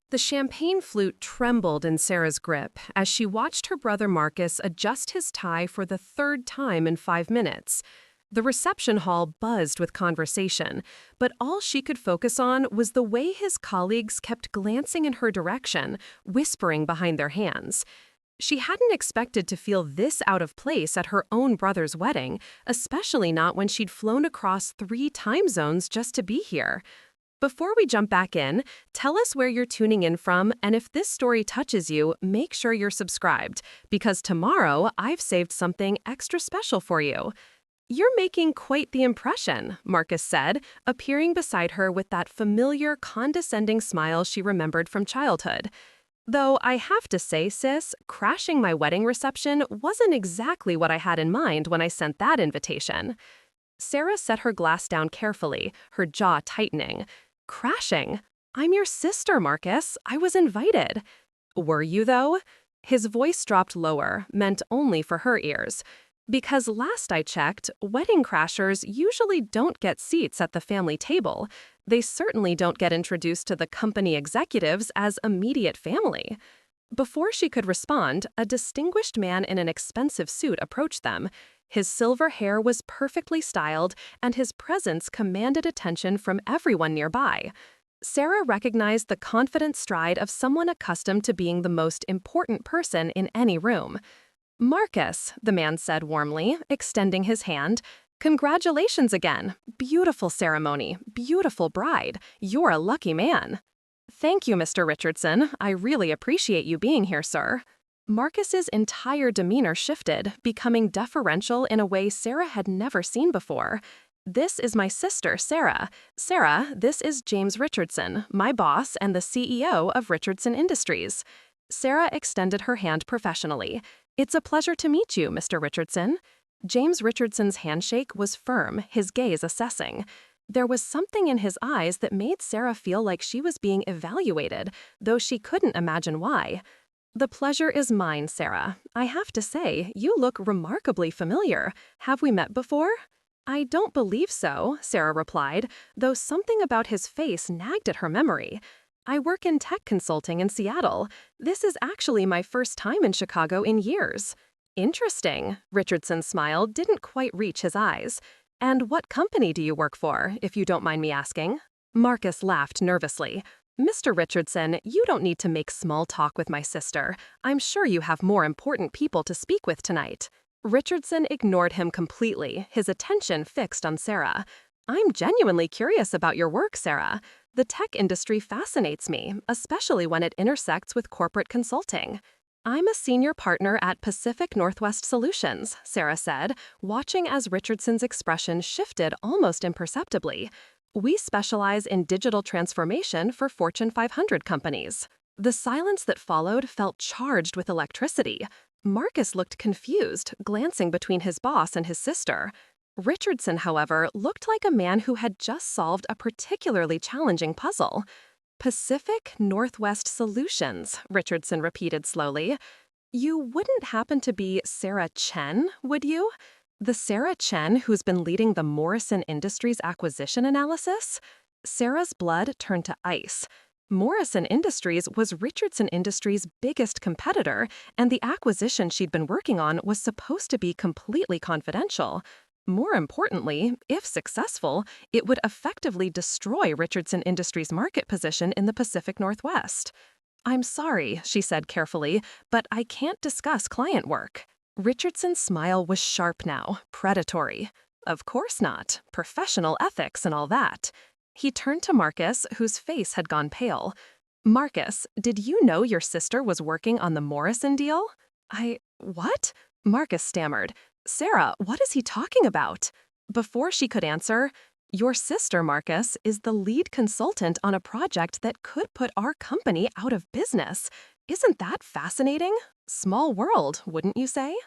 The champagne flute trembled in Sarah's grip as she watched her brother Marcus adjust his tie for the third time in 5 minutes. The reception hall buzzed with conversation, but all she could focus on was the way his colleagues kept glancing in her direction, whispering behind their hands. She hadn't expected to feel this out of place at her own brother's wedding, especially not when she'd flown across 3 time zones just to be here. Before we jump back in, tell us where you're tuning in from, and if this story touches you, make sure you're subscribed, because tomorrow I've saved something extra special for you. You're making quite the impression, Marcus said, appearing beside her with that familiar, condescending smile she remembered from childhood. Though I have to say, sis, crashing my wedding reception wasn't exactly what I had in mind when I sent that invitation. Sarah set her glass down carefully, her jaw tightening. Crashing? I'm your sister, Marcus. I was invited. Were you, though? His voice dropped lower, meant only for her ears. Because last I checked, wedding crashers usually don't get seats at the family table. They certainly don't get introduced to the company executives as immediate family. Before she could respond, a distinguished man in an expensive suit approached them. His silver hair was perfectly styled, and his presence commanded attention from everyone nearby. Sarah recognized the confident stride of someone accustomed to being the most important person in any room. "Marcus," the man said warmly, extending his hand. "Congratulations again. Beautiful ceremony, beautiful bride. You're a lucky man." "Thank you, Mr. Richardson. I really appreciate you being here, sir." Marcus's entire demeanor shifted, becoming deferential in a way Sarah had never seen before. "This is my sister, Sarah. Sarah, this is James Richardson, my boss and the CEO of Richardson Industries." Sarah extended her hand professionally. "It's a pleasure to meet you, Mr. Richardson." James Richardson's handshake was firm, his gaze assessing. There was something in his eyes that made Sarah feel like she was being evaluated, though she couldn't imagine why. "The pleasure is mine, Sarah. I have to say, you look remarkably familiar. Have we met before?" "I don't believe so," Sarah replied, though something about his face nagged at her memory. "I work in tech consulting in Seattle. This is actually my first time in Chicago in years." "Interesting." Richardson's smile didn't quite reach his eyes. "And what company do you work for, if you don't mind me asking?" Marcus laughed nervously. "Mr. Richardson, you don't need to make small talk with my sister. I'm sure you have more important people to speak with tonight." Richardson ignored him completely, his attention fixed on Sarah. "I'm genuinely curious about your work, Sarah. The tech industry fascinates me, especially when it intersects with corporate consulting." "I'm a senior partner at Pacific Northwest Solutions," Sarah said, watching as Richardson's expression shifted almost imperceptibly. "We specialize in digital transformation for Fortune 500 companies." The silence that followed felt charged with electricity. Marcus looked confused, glancing between his boss and his sister. Richardson, however, looked like a man who had just solved a particularly challenging puzzle. "Pacific Northwest Solutions," Richardson repeated slowly. "You wouldn't happen to be Sarah Chen, would you? The Sarah Chen who's been leading the Morrison Industries acquisition analysis?" Sarah's blood turned to ice. Morrison Industries was Richardson Industries' biggest competitor, and the acquisition she'd been working on was supposed to be completely confidential. More importantly, if successful, it would effectively destroy Richardson Industries' market position in the Pacific Northwest. "I'm sorry," she said carefully, "but I can't discuss client work." Richardson's smile was sharp now, predatory. "Of course not. Professional ethics and all that." He turned to Marcus, whose face had gone pale. "Marcus, did you know your sister was working on the Morrison deal?" What?" Marcus stammered. "Sarah, what is he talking about?" Before she could answer, "Your sister, Marcus, is the lead consultant on a project that could put our company out of business. Isn't that fascinating? Small world, wouldn't you say?"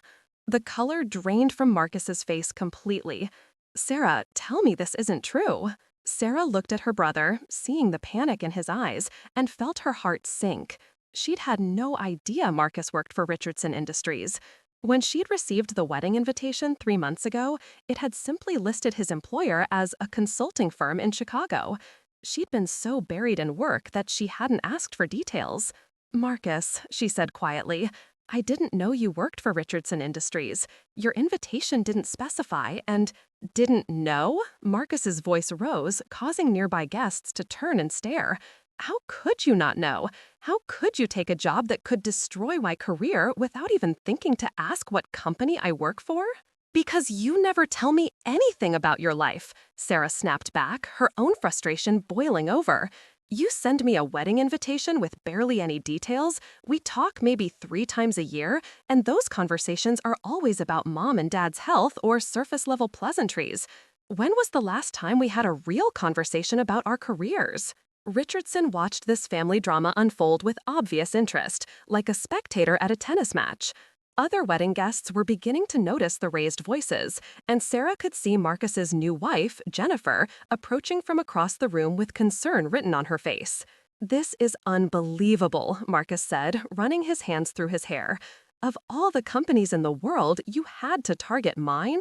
The color drained from Marcus's face completely. "Sarah, tell me this isn't true." Sarah looked at her brother, seeing the panic in his eyes, and felt her heart sink. She'd had no idea Marcus worked for Richardson Industries. When she'd received the wedding invitation 3 months ago, it had simply listed his employer as a consulting firm in Chicago. She'd been so buried in work that she hadn't asked for details. Marcus, she said quietly, I didn't know you worked for Richardson Industries. Your invitation didn't specify, and didn't know? Marcus's voice rose, causing nearby guests to turn and stare. How could you not know? How could you take a job that could destroy my career without even thinking to ask what company I work for? Because you never tell me anything about your life, Sarah snapped back, her own frustration boiling over. You send me a wedding invitation with barely any details, we talk maybe 3 times a year, and those conversations are always about mom and dad's health or surface-level pleasantries. When was the last time we had a real conversation about our careers? Richardson watched this family drama unfold with obvious interest, like a spectator at a tennis match. Other wedding guests were beginning to notice the raised voices, and Sarah could see Marcus's new wife, Jennifer, approaching from across the room with concern written on her face. This is unbelievable, Marcus said, running his hands through his hair. Of all the companies in the world, you had to target mine?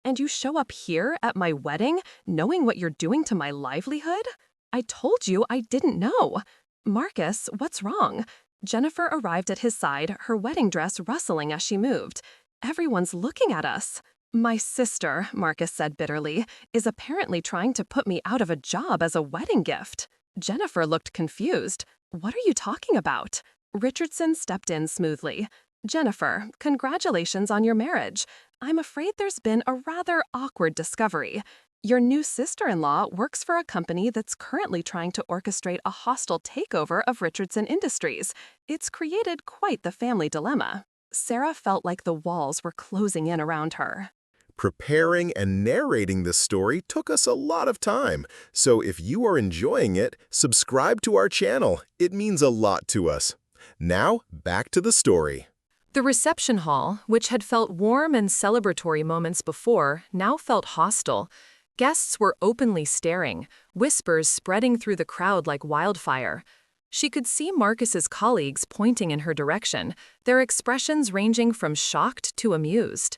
And you show up here at my wedding, knowing what you're doing to my livelihood? I told you I didn't know. Marcus, what's wrong? Jennifer arrived at his side, her wedding dress rustling as she moved. Everyone's looking at us. My sister, Marcus said bitterly, is apparently trying to put me out of a job as a wedding gift. Jennifer looked confused. What are you talking about? Richardson stepped in smoothly. Jennifer, congratulations on your marriage. I'm afraid there's been a rather awkward discovery. Your new sister-in-law works for a company that's currently trying to orchestrate a hostile takeover of Richardson Industries. It's created quite the family dilemma. Sarah felt like the walls were closing in around her. Preparing and narrating this story took us a lot of time, so if you are enjoying it, subscribe to our channel. It means a lot to us. Now, back to the story. The reception hall, which had felt warm and celebratory moments before, now felt hostile. Guests were openly staring, whispers spreading through the crowd like wildfire. She could see Marcus's colleagues pointing in her direction, their expressions ranging from shocked to amused.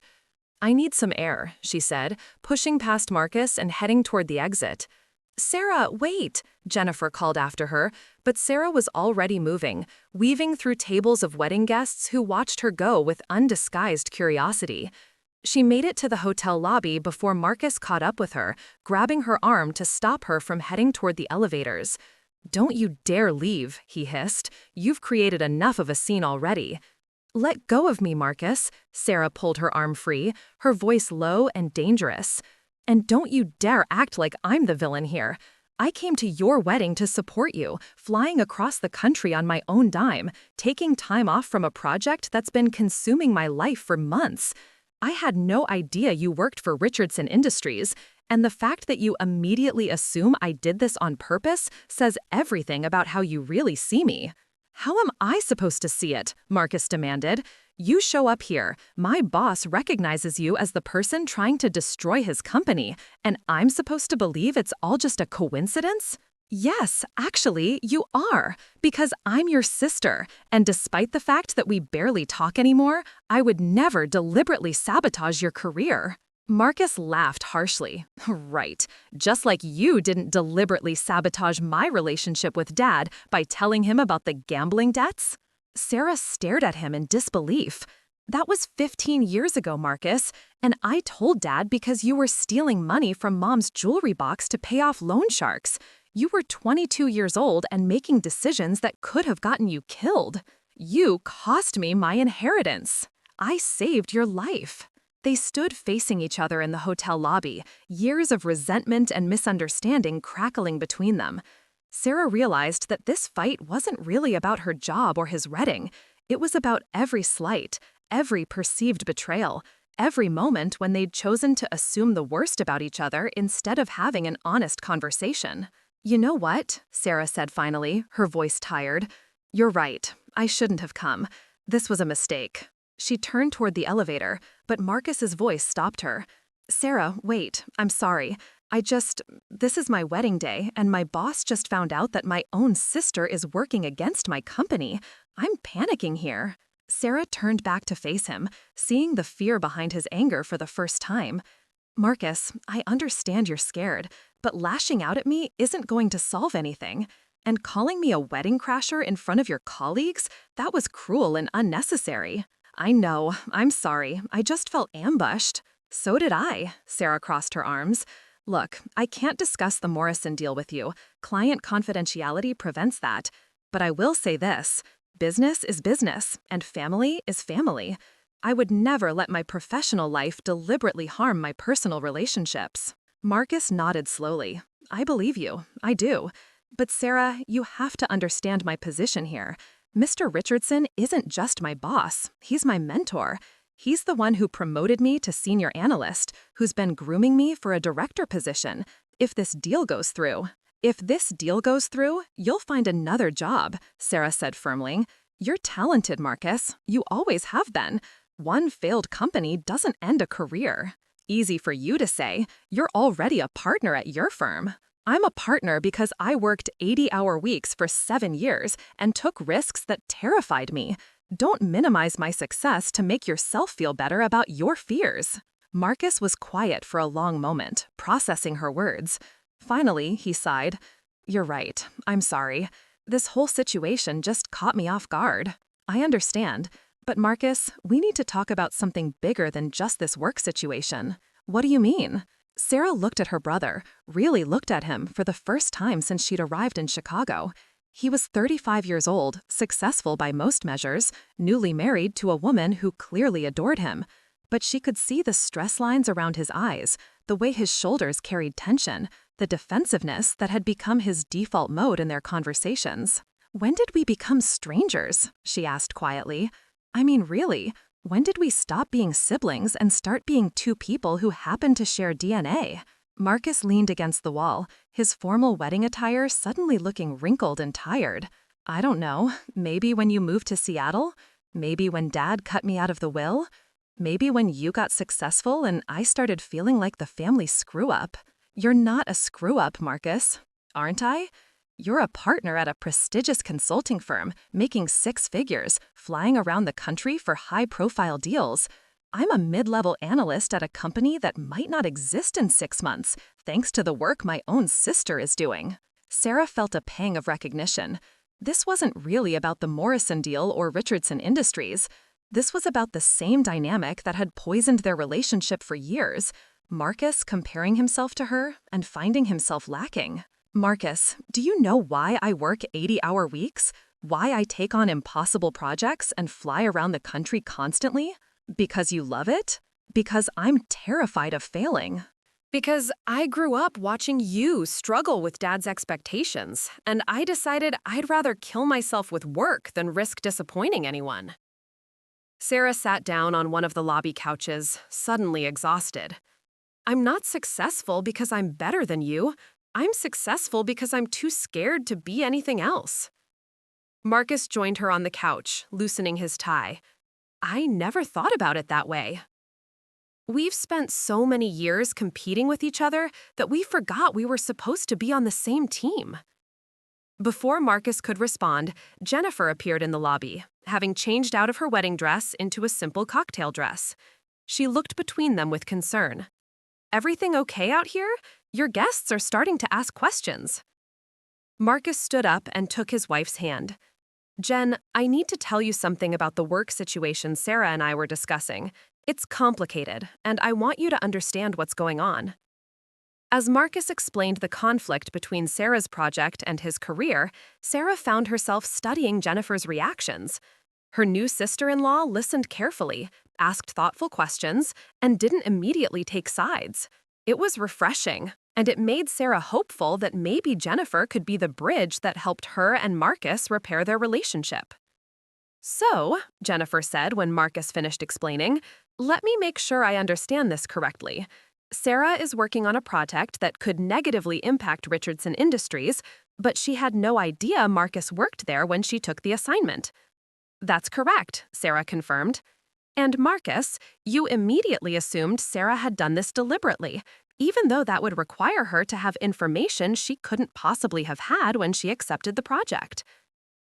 I need some air, she said, pushing past Marcus and heading toward the exit. Sarah, wait, Jennifer called after her, but Sarah was already moving, weaving through tables of wedding guests who watched her go with undisguised curiosity. She made it to the hotel lobby before Marcus caught up with her, grabbing her arm to stop her from heading toward the elevators. Don't you dare leave, he hissed. You've created enough of a scene already. Let go of me, Marcus. Sarah pulled her arm free, her voice low and dangerous. And don't you dare act like I'm the villain here. I came to your wedding to support you, flying across the country on my own dime, taking time off from a project that's been consuming my life for months. I had no idea you worked for Richardson Industries, and the fact that you immediately assume I did this on purpose says everything about how you really see me. How am I supposed to see it? Marcus demanded. You show up here, my boss recognizes you as the person trying to destroy his company, and I'm supposed to believe it's all just a coincidence? Yes, actually, you are, because I'm your sister, and despite the fact that we barely talk anymore, I would never deliberately sabotage your career. Marcus laughed harshly. Right, just like you didn't deliberately sabotage my relationship with Dad by telling him about the gambling debts? Sarah stared at him in disbelief. That was 15 years ago, Marcus, and I told Dad because you were stealing money from Mom's jewelry box to pay off loan sharks. You were 22 years old and making decisions that could have gotten you killed. You cost me my inheritance. I saved your life. They stood facing each other in the hotel lobby, years of resentment and misunderstanding crackling between them. Sarah realized that this fight wasn't really about her job or his wedding. It was about every slight, every perceived betrayal, every moment when they'd chosen to assume the worst about each other instead of having an honest conversation. You know what? Sarah said finally, her voice tired. You're right. I shouldn't have come. This was a mistake. She turned toward the elevator, but Marcus's voice stopped her. Sarah, wait. I'm sorry. This is my wedding day, and my boss just found out that my own sister is working against my company. I'm panicking here. Sarah turned back to face him, seeing the fear behind his anger for the first time. Marcus, I understand you're scared, but lashing out at me isn't going to solve anything. And calling me a wedding crasher in front of your colleagues, that was cruel and unnecessary. I know, I'm sorry, I just felt ambushed. So did I, Sarah crossed her arms. Look, I can't discuss the Morrison deal with you. Client confidentiality prevents that. But I will say this, business is business, and family is family. I would never let my professional life deliberately harm my personal relationships. Marcus nodded slowly. I believe you, I do. But Sarah, you have to understand my position here. Mr. Richardson isn't just my boss, he's my mentor. He's the one who promoted me to senior analyst, who's been grooming me for a director position. If this deal goes through, you'll find another job, Sarah said firmly. You're talented, Marcus. You always have been. One failed company doesn't end a career. Easy for you to say. You're already a partner at your firm. I'm a partner because I worked 80-hour weeks for 7 years and took risks that terrified me. Don't minimize my success to make yourself feel better about your fears. Marcus was quiet for a long moment, processing her words. Finally, he sighed. You're right. I'm sorry. This whole situation just caught me off guard. I understand. But Marcus, we need to talk about something bigger than just this work situation. What do you mean? Sarah looked at her brother, really looked at him for the first time since she'd arrived in Chicago. He was 35 years old, successful by most measures, newly married to a woman who clearly adored him. But she could see the stress lines around his eyes, the way his shoulders carried tension, the defensiveness that had become his default mode in their conversations. When did we become strangers? She asked quietly. I mean, really, when did we stop being siblings and start being two people who happen to share DNA? Marcus leaned against the wall, his formal wedding attire suddenly looking wrinkled and tired. I don't know, maybe when you moved to Seattle? Maybe when Dad cut me out of the will? Maybe when you got successful and I started feeling like the family screw-up. You're not a screw-up, Marcus, aren't I? You're a partner at a prestigious consulting firm, making 6 figures, flying around the country for high-profile deals. I'm a mid-level analyst at a company that might not exist in 6 months, thanks to the work my own sister is doing. Sarah felt a pang of recognition. This wasn't really about the Morrison deal or Richardson Industries. This was about the same dynamic that had poisoned their relationship for years. Marcus comparing himself to her and finding himself lacking. Marcus, do you know why I work 80-hour weeks? Why I take on impossible projects and fly around the country constantly? Because you love it? Because I'm terrified of failing. Because I grew up watching you struggle with Dad's expectations, and I decided I'd rather kill myself with work than risk disappointing anyone. Sarah sat down on one of the lobby couches, suddenly exhausted. I'm not successful because I'm better than you. I'm successful because I'm too scared to be anything else. Marcus joined her on the couch, loosening his tie. I never thought about it that way. We've spent so many years competing with each other that we forgot we were supposed to be on the same team. Before Marcus could respond, Jennifer appeared in the lobby, having changed out of her wedding dress into a simple cocktail dress. She looked between them with concern. Everything okay out here? Your guests are starting to ask questions. Marcus stood up and took his wife's hand. Jen, I need to tell you something about the work situation Sarah and I were discussing. It's complicated, and I want you to understand what's going on. As Marcus explained the conflict between Sarah's project and his career, Sarah found herself studying Jennifer's reactions. Her new sister-in-law listened carefully, asked thoughtful questions, and didn't immediately take sides. It was refreshing, and it made Sarah hopeful that maybe Jennifer could be the bridge that helped her and Marcus repair their relationship. So, Jennifer said when Marcus finished explaining, let me make sure I understand this correctly. Sarah is working on a project that could negatively impact Richardson Industries, but she had no idea Marcus worked there when she took the assignment. That's correct, Sarah confirmed. And Marcus, you immediately assumed Sarah had done this deliberately, even though that would require her to have information she couldn't possibly have had when she accepted the project.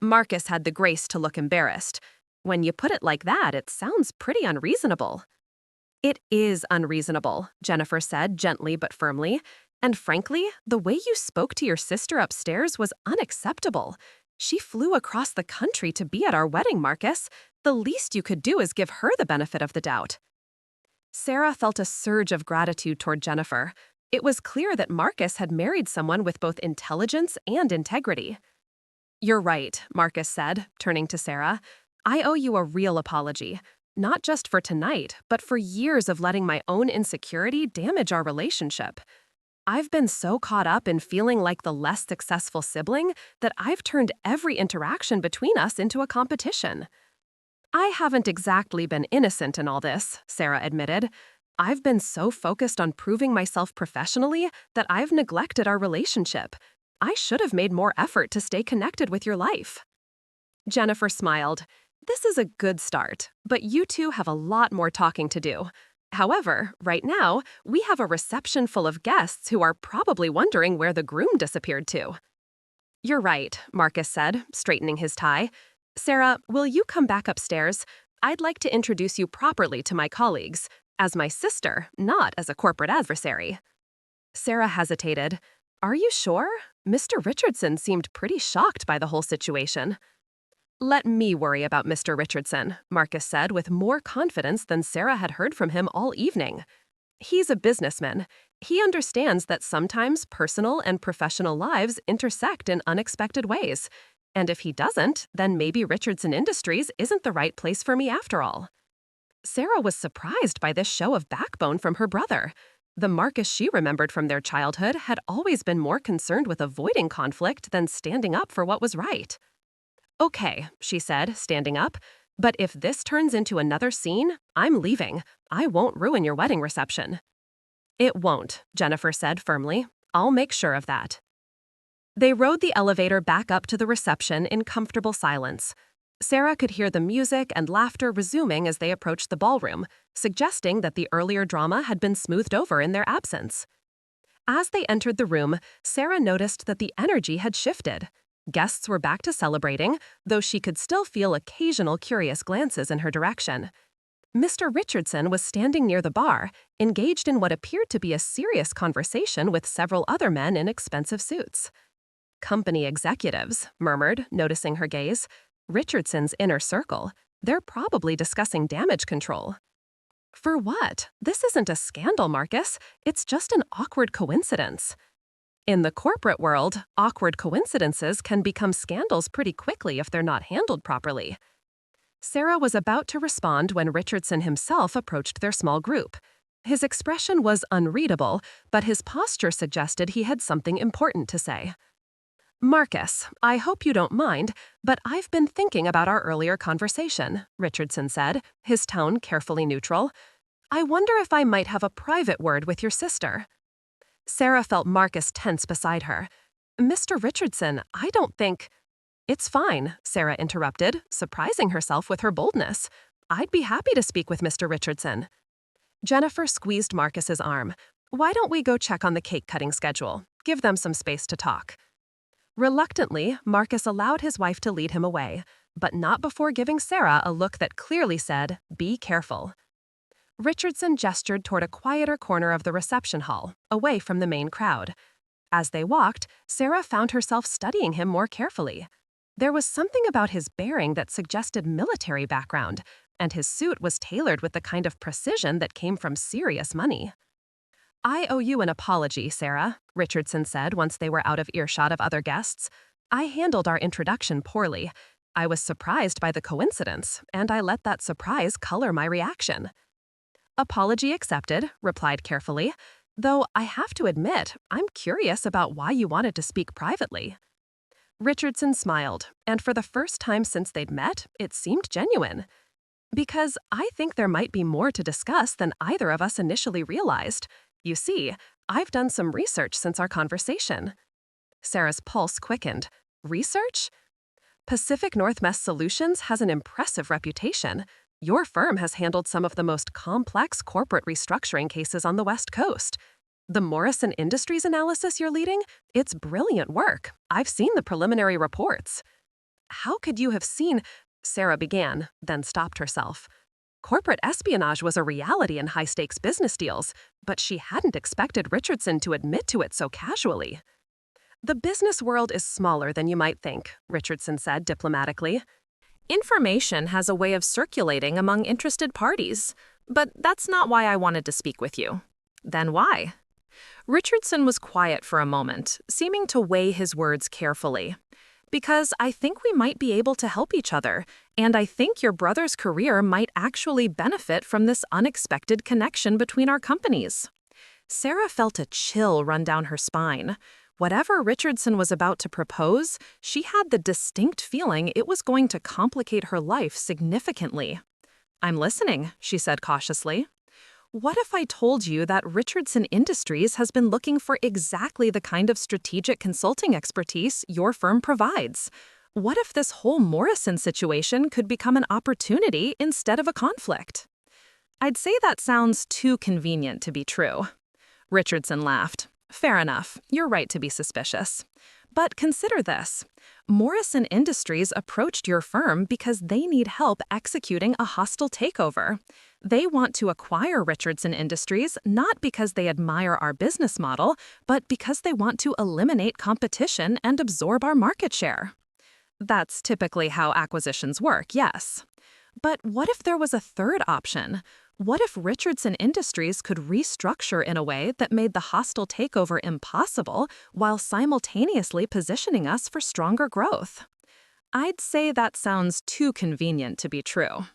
Marcus had the grace to look embarrassed. When you put it like that, it sounds pretty unreasonable. It is unreasonable, Jennifer said gently but firmly. And frankly, the way you spoke to your sister upstairs was unacceptable. She flew across the country to be at our wedding, Marcus. The least you could do is give her the benefit of the doubt. Sarah felt a surge of gratitude toward Jennifer. It was clear that Marcus had married someone with both intelligence and integrity. You're right, Marcus said, turning to Sarah. I owe you a real apology. Not just for tonight, but for years of letting my own insecurity damage our relationship. I've been so caught up in feeling like the less successful sibling that I've turned every interaction between us into a competition. I haven't exactly been innocent in all this, Sarah admitted. I've been so focused on proving myself professionally that I've neglected our relationship. I should have made more effort to stay connected with your life. Jennifer smiled. This is a good start, but you two have a lot more talking to do. However, right now, we have a reception full of guests who are probably wondering where the groom disappeared to. You're right, Marcus said, straightening his tie. Sarah, will you come back upstairs? I'd like to introduce you properly to my colleagues, as my sister, not as a corporate adversary. Sarah hesitated. Are you sure? Mr. Richardson seemed pretty shocked by the whole situation. Let me worry about Mr. Richardson, Marcus said with more confidence than Sarah had heard from him all evening. He's a businessman. He understands that sometimes personal and professional lives intersect in unexpected ways. And if he doesn't, then maybe Richardson Industries isn't the right place for me after all. Sarah was surprised by this show of backbone from her brother. The Marcus she remembered from their childhood had always been more concerned with avoiding conflict than standing up for what was right. Okay, she said, standing up, but if this turns into another scene, I'm leaving. I won't ruin your wedding reception. It won't, Jennifer said firmly. I'll make sure of that. They rode the elevator back up to the reception in comfortable silence. Sarah could hear the music and laughter resuming as they approached the ballroom, suggesting that the earlier drama had been smoothed over in their absence. As they entered the room, Sarah noticed that the energy had shifted. Guests were back to celebrating, though she could still feel occasional curious glances in her direction. Mr. Richardson was standing near the bar, engaged in what appeared to be a serious conversation with several other men in expensive suits. Company executives, murmured, noticing her gaze. Richardson's inner circle. They're probably discussing damage control. For what? This isn't a scandal, Marcus. It's just an awkward coincidence. In the corporate world, awkward coincidences can become scandals pretty quickly if they're not handled properly. Sarah was about to respond when Richardson himself approached their small group. His expression was unreadable, but his posture suggested he had something important to say. Marcus, I hope you don't mind, but I've been thinking about our earlier conversation, Richardson said, his tone carefully neutral. I wonder if I might have a private word with your sister. Sarah felt Marcus tense beside her. Mr. Richardson, I don't think... It's fine, Sarah interrupted, surprising herself with her boldness. I'd be happy to speak with Mr. Richardson. Jennifer squeezed Marcus's arm. Why don't we go check on the cake-cutting schedule? Give them some space to talk. Reluctantly, Marcus allowed his wife to lead him away, but not before giving Sarah a look that clearly said, "Be careful." Richardson gestured toward a quieter corner of the reception hall, away from the main crowd. As they walked, Sarah found herself studying him more carefully. There was something about his bearing that suggested military background, and his suit was tailored with the kind of precision that came from serious money. I owe you an apology, Sarah, Richardson said once they were out of earshot of other guests. I handled our introduction poorly. I was surprised by the coincidence, and I let that surprise color my reaction. Apology accepted, replied carefully, though I have to admit, I'm curious about why you wanted to speak privately. Richardson smiled, and for the first time since they'd met, it seemed genuine. Because I think there might be more to discuss than either of us initially realized. You see, I've done some research since our conversation. Sarah's pulse quickened. Research? Pacific Northwest Solutions has an impressive reputation. Your firm has handled some of the most complex corporate restructuring cases on the West Coast. The Morrison Industries analysis you're leading? It's brilliant work. I've seen the preliminary reports. How could you have seen... Sarah began, then stopped herself. Corporate espionage was a reality in high-stakes business deals, but she hadn't expected Richardson to admit to it so casually. The business world is smaller than you might think, Richardson said diplomatically. Information has a way of circulating among interested parties, but that's not why I wanted to speak with you. Then why? Richardson was quiet for a moment, seeming to weigh his words carefully. Because I think we might be able to help each other, and I think your brother's career might actually benefit from this unexpected connection between our companies. Sarah felt a chill run down her spine. Whatever Richardson was about to propose, she had the distinct feeling it was going to complicate her life significantly. "I'm listening," she said cautiously. "What if I told you that Richardson Industries has been looking for exactly the kind of strategic consulting expertise your firm provides? What if this whole Morrison situation could become an opportunity instead of a conflict?" "I'd say that sounds too convenient to be true." Richardson laughed. "Fair enough, you're right to be suspicious. But consider this. Morrison Industries approached your firm because they need help executing a hostile takeover. They want to acquire Richardson Industries not because they admire our business model, but because they want to eliminate competition and absorb our market share." That's typically how acquisitions work, yes. But what if there was a third option? What if Richardson Industries could restructure in a way that made the hostile takeover impossible while simultaneously positioning us for stronger growth? "I'd say that sounds too convenient to be true."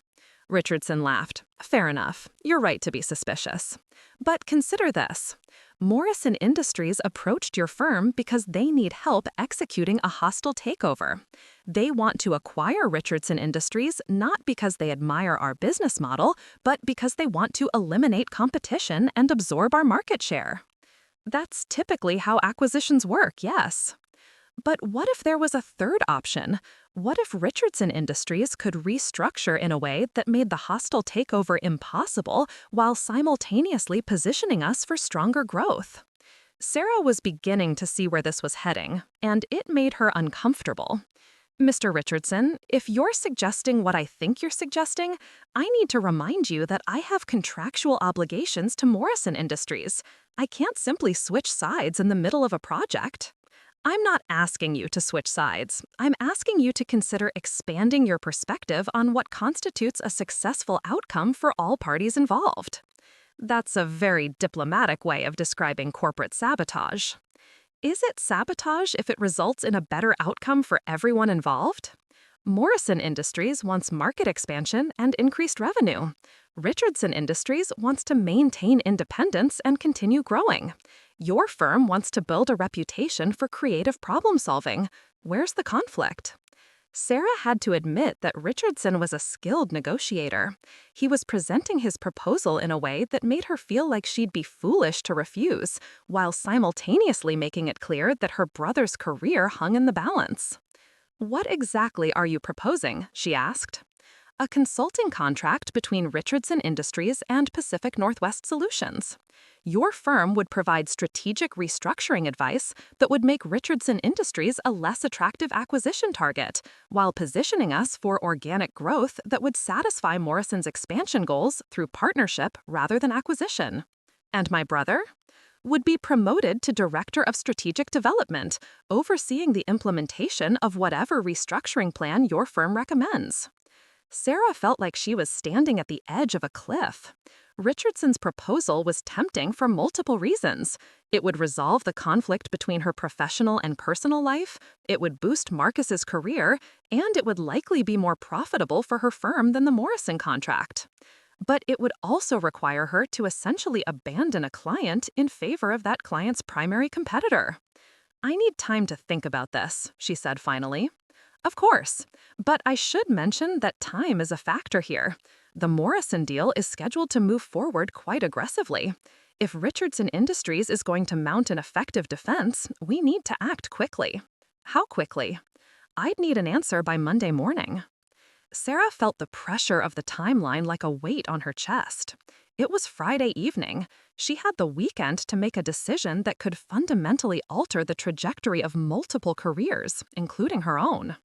Richardson laughed. "Fair enough. You're right to be suspicious. But consider this. Morrison Industries approached your firm because they need help executing a hostile takeover. They want to acquire Richardson Industries not because they admire our business model, but because they want to eliminate competition and absorb our market share. That's typically how acquisitions work, yes. But what if there was a third option? What if Richardson Industries could restructure in a way that made the hostile takeover impossible while simultaneously positioning us for stronger growth?" Sarah was beginning to see where this was heading, and it made her uncomfortable. "Mr. Richardson, if you're suggesting what I think you're suggesting, I need to remind you that I have contractual obligations to Morrison Industries. I can't simply switch sides in the middle of a project." "I'm not asking you to switch sides. I'm asking you to consider expanding your perspective on what constitutes a successful outcome for all parties involved." That's a very diplomatic way of describing corporate sabotage. Is it sabotage if it results in a better outcome for everyone involved? Morrison Industries wants market expansion and increased revenue. Richardson Industries wants to maintain independence and continue growing. Your firm wants to build a reputation for creative problem solving. Where's the conflict? Sarah had to admit that Richardson was a skilled negotiator. He was presenting his proposal in a way that made her feel like she'd be foolish to refuse, while simultaneously making it clear that her brother's career hung in the balance. "What exactly are you proposing?" she asked. "A consulting contract between Richardson Industries and Pacific Northwest Solutions. Your firm would provide strategic restructuring advice that would make Richardson Industries a less attractive acquisition target, while positioning us for organic growth that would satisfy Morrison's expansion goals through partnership rather than acquisition. And my brother would be promoted to Director of Strategic Development, overseeing the implementation of whatever restructuring plan your firm recommends." Sarah felt like she was standing at the edge of a cliff. Richardson's proposal was tempting for multiple reasons. It would resolve the conflict between her professional and personal life, it would boost Marcus's career, and it would likely be more profitable for her firm than the Morrison contract. But it would also require her to essentially abandon a client in favor of that client's primary competitor. "I need time to think about this," she said finally. "Of course, but I should mention that time is a factor here. The Morrison deal is scheduled to move forward quite aggressively. If Richardson Industries is going to mount an effective defense, we need to act quickly." "How quickly?" "I'd need an answer by Monday morning." Sarah felt the pressure of the timeline like a weight on her chest. It was Friday evening. She had the weekend to make a decision that could fundamentally alter the trajectory of multiple careers, including her own.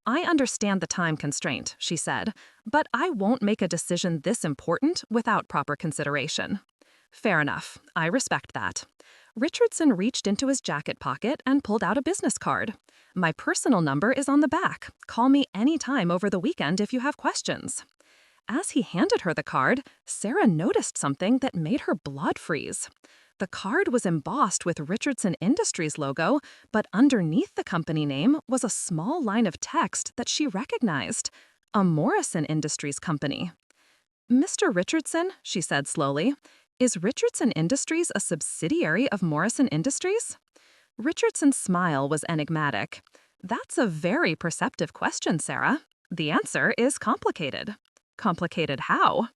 I understand the time constraint, she said, but I won't make a decision this important without proper consideration. Fair enough. I respect that. Richardson reached into his jacket pocket and pulled out a business card. My personal number is on the back. Call me anytime over the weekend if you have questions. As he handed her the card, Sarah noticed something that made her blood freeze. The card was embossed with Richardson Industries logo, but underneath the company name was a small line of text that she recognized. A Morrison Industries company. Mr. Richardson, she said slowly, is Richardson Industries a subsidiary of Morrison Industries? Richardson's smile was enigmatic. That's a very perceptive question, Sarah. The answer is complicated. Complicated how?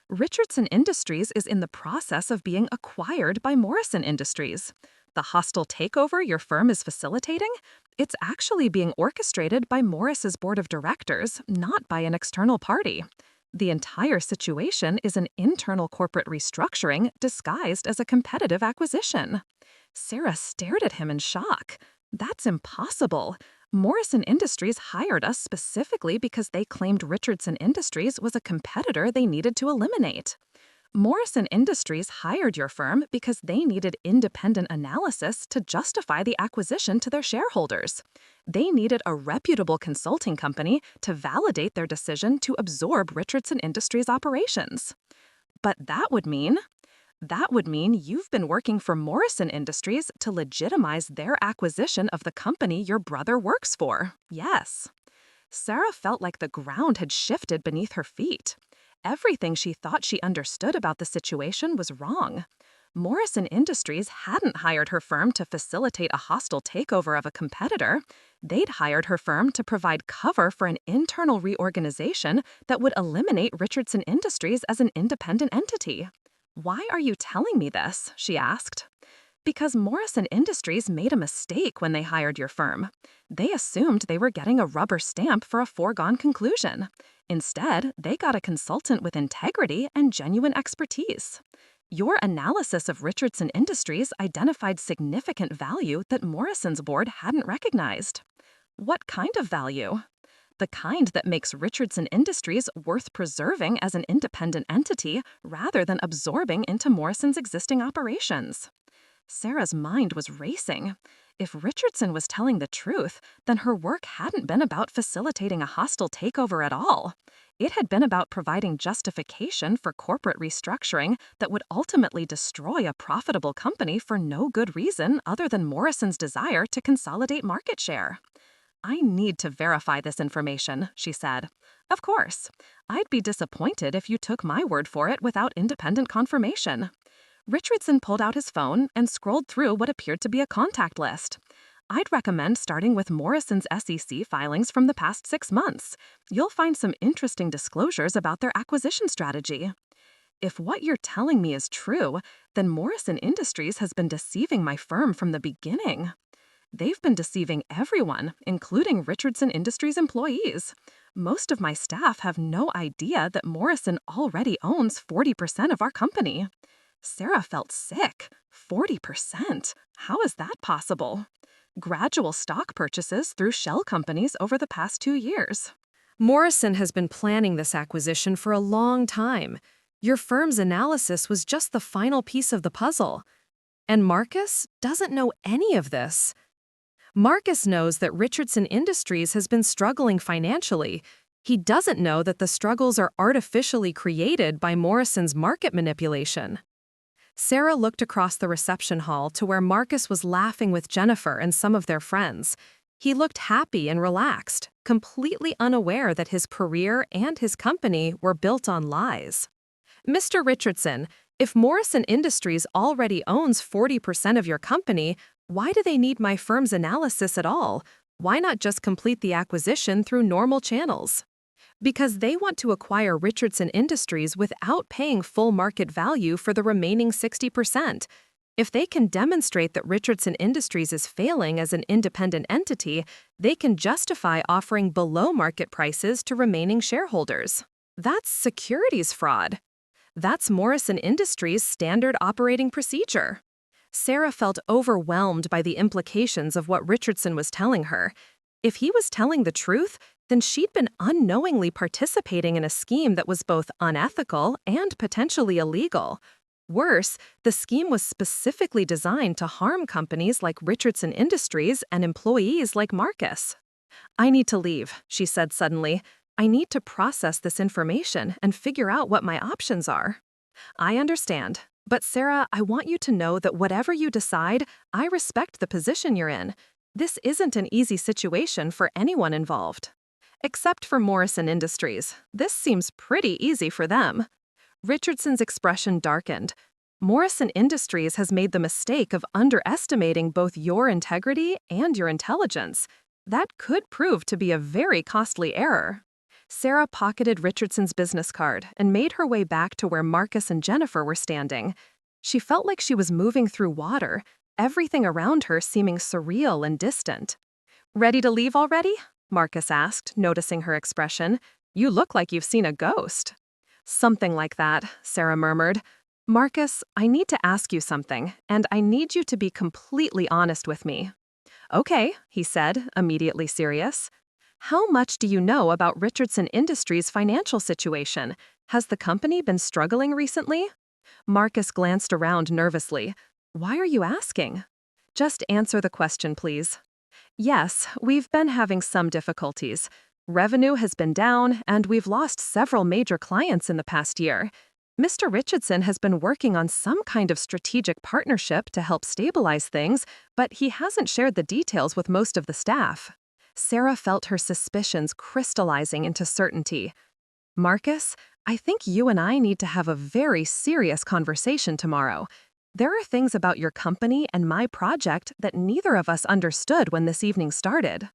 Richardson Industries is in the process of being acquired by Morrison Industries. The hostile takeover your firm is facilitating? It's actually being orchestrated by Morris's board of directors, not by an external party. The entire situation is an internal corporate restructuring disguised as a competitive acquisition. Sarah stared at him in shock. That's impossible. Morrison Industries hired us specifically because they claimed Richardson Industries was a competitor they needed to eliminate. Morrison Industries hired your firm because they needed independent analysis to justify the acquisition to their shareholders. They needed a reputable consulting company to validate their decision to absorb Richardson Industries operations. But that would mean you've been working for Morrison Industries to legitimize their acquisition of the company your brother works for. Yes. Sarah felt like the ground had shifted beneath her feet. Everything she thought she understood about the situation was wrong. Morrison Industries hadn't hired her firm to facilitate a hostile takeover of a competitor. They'd hired her firm to provide cover for an internal reorganization that would eliminate Richardson Industries as an independent entity. Why are you telling me this? She asked. Because Morrison Industries made a mistake when they hired your firm. They assumed they were getting a rubber stamp for a foregone conclusion. Instead, they got a consultant with integrity and genuine expertise. Your analysis of Richardson Industries identified significant value that Morrison's board hadn't recognized. What kind of value? The kind that makes Richardson Industries worth preserving as an independent entity rather than absorbing into Morrison's existing operations. Sarah's mind was racing. If Richardson was telling the truth, then her work hadn't been about facilitating a hostile takeover at all. It had been about providing justification for corporate restructuring that would ultimately destroy a profitable company for no good reason other than Morrison's desire to consolidate market share. I need to verify this information, she said. Of course. I'd be disappointed if you took my word for it without independent confirmation. Richardson pulled out his phone and scrolled through what appeared to be a contact list. I'd recommend starting with Morrison's SEC filings from the past 6 months. You'll find some interesting disclosures about their acquisition strategy. If what you're telling me is true, then Morrison Industries has been deceiving my firm from the beginning. They've been deceiving everyone, including Richardson Industries employees. Most of my staff have no idea that Morrison already owns 40% of our company. Sarah felt sick. 40%? How is that possible? Gradual stock purchases through shell companies over the past 2 years. Morrison has been planning this acquisition for a long time. Your firm's analysis was just the final piece of the puzzle. And Marcus doesn't know any of this. Marcus knows that Richardson Industries has been struggling financially. He doesn't know that the struggles are artificially created by Morrison's market manipulation. Sarah looked across the reception hall to where Marcus was laughing with Jennifer and some of their friends. He looked happy and relaxed, completely unaware that his career and his company were built on lies. Mr. Richardson, if Morrison Industries already owns 40% of your company, why do they need my firm's analysis at all? Why not just complete the acquisition through normal channels? Because they want to acquire Richardson Industries without paying full market value for the remaining 60%. If they can demonstrate that Richardson Industries is failing as an independent entity, they can justify offering below-market prices to remaining shareholders. That's securities fraud. That's Morrison Industries' standard operating procedure. Sarah felt overwhelmed by the implications of what Richardson was telling her. If he was telling the truth, then she'd been unknowingly participating in a scheme that was both unethical and potentially illegal. Worse, the scheme was specifically designed to harm companies like Richardson Industries and employees like Marcus. "I need to leave," she said suddenly. "I need to process this information and figure out what my options are." "I understand. But Sarah, I want you to know that whatever you decide, I respect the position you're in. This isn't an easy situation for anyone involved. Except for Morrison Industries. This seems pretty easy for them." Richardson's expression darkened. "Morrison Industries has made the mistake of underestimating both your integrity and your intelligence. That could prove to be a very costly error." Sarah pocketed Richardson's business card and made her way back to where Marcus and Jennifer were standing. She felt like she was moving through water, everything around her seeming surreal and distant. "Ready to leave already?" Marcus asked, noticing her expression. "You look like you've seen a ghost." "Something like that," Sarah murmured. "Marcus, I need to ask you something, and I need you to be completely honest with me." "Okay," he said, immediately serious. "How much do you know about Richardson Industries' financial situation? Has the company been struggling recently?" Marcus glanced around nervously. "Why are you asking?" "Just answer the question, please." "Yes, we've been having some difficulties. Revenue has been down, and we've lost several major clients in the past year. Mr. Richardson has been working on some kind of strategic partnership to help stabilize things, but he hasn't shared the details with most of the staff." Sarah felt her suspicions crystallizing into certainty. "Marcus, I think you and I need to have a very serious conversation tomorrow. There are things about your company and my project that neither of us understood when this evening started."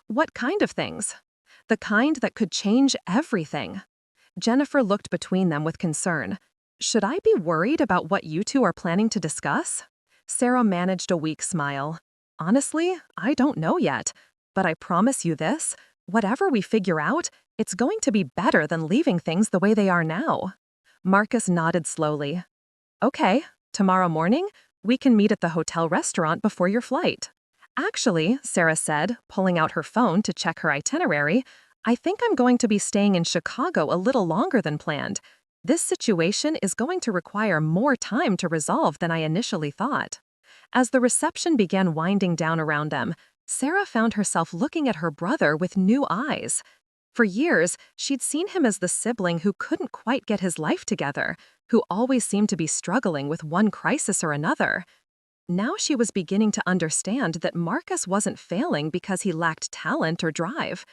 "What kind of things?" "The kind that could change everything." Jennifer looked between them with concern. "Should I be worried about what you two are planning to discuss?" Sarah managed a weak smile. "Honestly, I don't know yet. But I promise you this, whatever we figure out, it's going to be better than leaving things the way they are now." Marcus nodded slowly. "Okay, tomorrow morning, we can meet at the hotel restaurant before your flight." "Actually," Sarah said, pulling out her phone to check her itinerary, "I think I'm going to be staying in Chicago a little longer than planned. This situation is going to require more time to resolve than I initially thought." As the reception began winding down around them, Sarah found herself looking at her brother with new eyes. For years, she'd seen him as the sibling who couldn't quite get his life together, who always seemed to be struggling with one crisis or another. Now she was beginning to understand that Marcus wasn't failing because he lacked talent or drive.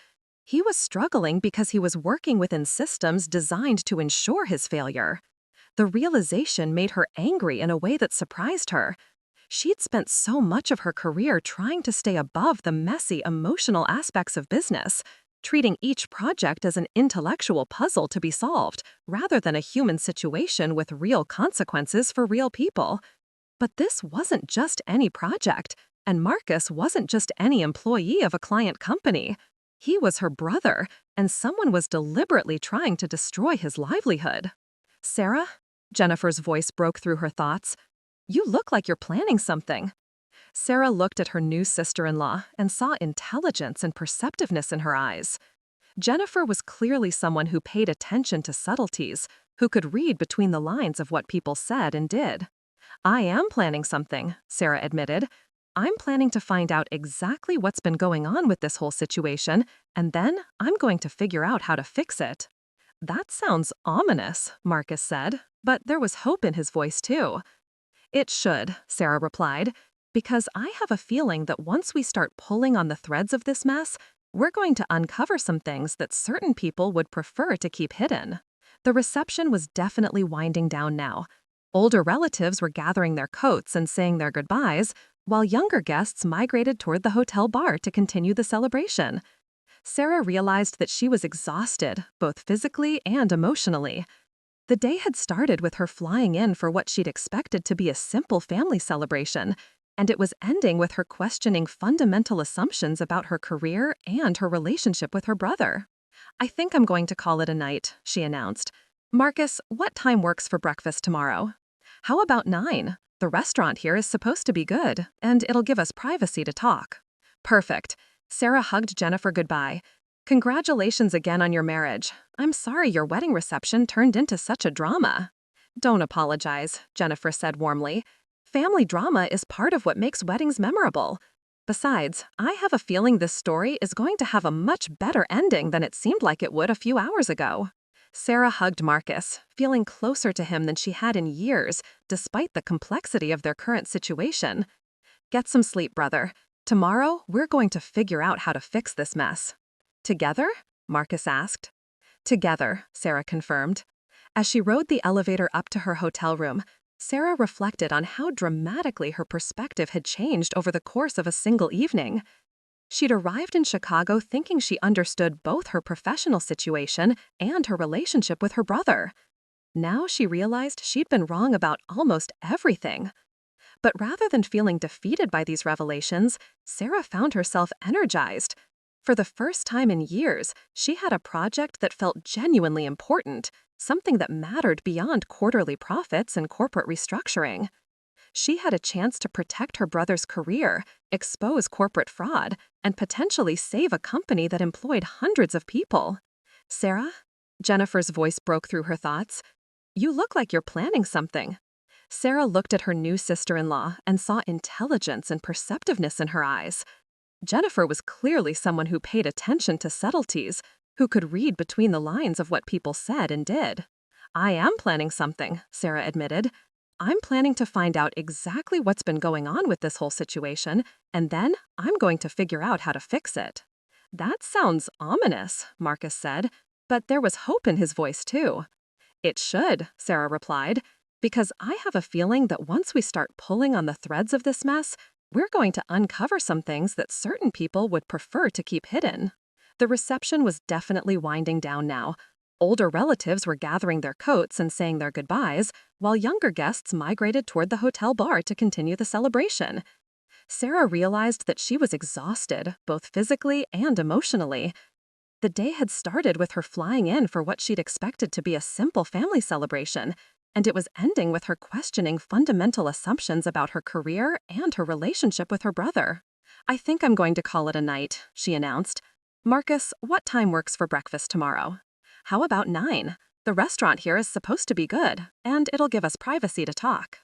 He was struggling because he was working within systems designed to ensure his failure. The realization made her angry in a way that surprised her. She'd spent so much of her career trying to stay above the messy, emotional aspects of business, treating each project as an intellectual puzzle to be solved, rather than a human situation with real consequences for real people. But this wasn't just any project, and Marcus wasn't just any employee of a client company. He was her brother, and someone was deliberately trying to destroy his livelihood. "Sarah?" Jennifer's voice broke through her thoughts. "You look like you're planning something." Sarah looked at her new sister-in-law and saw intelligence and perceptiveness in her eyes. Jennifer was clearly someone who paid attention to subtleties, who could read between the lines of what people said and did. "I am planning something," Sarah admitted. "I'm planning to find out exactly what's been going on with this whole situation, and then I'm going to figure out how to fix it." "That sounds ominous," Marcus said, but there was hope in his voice too. "It should," Sarah replied, "because I have a feeling that once we start pulling on the threads of this mess, we're going to uncover some things that certain people would prefer to keep hidden." The reception was definitely winding down now. Older relatives were gathering their coats and saying their goodbyes, while younger guests migrated toward the hotel bar to continue the celebration. Sarah realized that she was exhausted, both physically and emotionally. The day had started with her flying in for what she'd expected to be a simple family celebration, and it was ending with her questioning fundamental assumptions about her career and her relationship with her brother. "I think I'm going to call it a night," she announced. "Marcus, what time works for breakfast tomorrow?" "How about 9? The restaurant here is supposed to be good, and it'll give us privacy to talk." "Perfect." Sarah hugged Jennifer goodbye. Congratulations again on your marriage. I'm sorry your wedding reception turned into such a drama. Don't apologize, Jennifer said warmly. Family drama is part of what makes weddings memorable. Besides, I have a feeling this story is going to have a much better ending than it seemed like it would a few hours ago. Sarah hugged Marcus, feeling closer to him than she had in years, despite the complexity of their current situation. Get some sleep, brother. Tomorrow, we're going to figure out how to fix this mess. Together? Marcus asked. Together, Sarah confirmed. As she rode the elevator up to her hotel room, Sarah reflected on how dramatically her perspective had changed over the course of a single evening. She'd arrived in Chicago thinking she understood both her professional situation and her relationship with her brother. Now she realized she'd been wrong about almost everything. But rather than feeling defeated by these revelations, Sarah found herself energized. For the first time in years, she had a project that felt genuinely important, something that mattered beyond quarterly profits and corporate restructuring. She had a chance to protect her brother's career, expose corporate fraud, and potentially save a company that employed hundreds of people. Sarah? Jennifer's voice broke through her thoughts. You look like you're planning something. Sarah looked at her new sister-in-law and saw intelligence and perceptiveness in her eyes. Jennifer was clearly someone who paid attention to subtleties, who could read between the lines of what people said and did. I am planning something, Sarah admitted. I'm planning to find out exactly what's been going on with this whole situation, and then I'm going to figure out how to fix it. That sounds ominous, Marcus said, but there was hope in his voice too. It should, Sarah replied, because I have a feeling that once we start pulling on the threads of this mess, we're going to uncover some things that certain people would prefer to keep hidden. The reception was definitely winding down now. Older relatives were gathering their coats and saying their goodbyes, while younger guests migrated toward the hotel bar to continue the celebration. Sarah realized that she was exhausted, both physically and emotionally. The day had started with her flying in for what she'd expected to be a simple family celebration, and it was ending with her questioning fundamental assumptions about her career and her relationship with her brother. I think I'm going to call it a night, she announced. Marcus, what time works for breakfast tomorrow? How about 9? The restaurant here is supposed to be good, and it'll give us privacy to talk.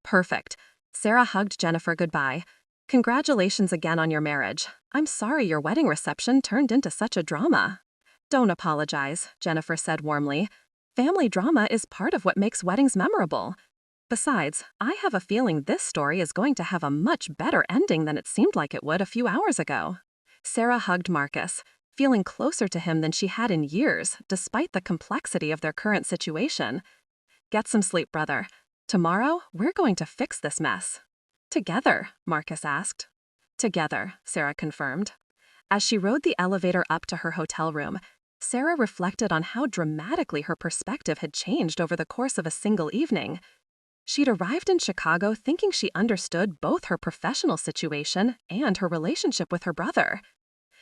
Perfect. Sarah hugged Jennifer goodbye. Congratulations again on your marriage. I'm sorry your wedding reception turned into such a drama. Don't apologize, Jennifer said warmly. Family drama is part of what makes weddings memorable. Besides, I have a feeling this story is going to have a much better ending than it seemed like it would a few hours ago. Sarah hugged Marcus, feeling closer to him than she had in years, despite the complexity of their current situation. Get some sleep, brother. Tomorrow, we're going to fix this mess. Together, Marcus asked. Together, Sarah confirmed. As she rode the elevator up to her hotel room, Sarah reflected on how dramatically her perspective had changed over the course of a single evening. She'd arrived in Chicago thinking she understood both her professional situation and her relationship with her brother.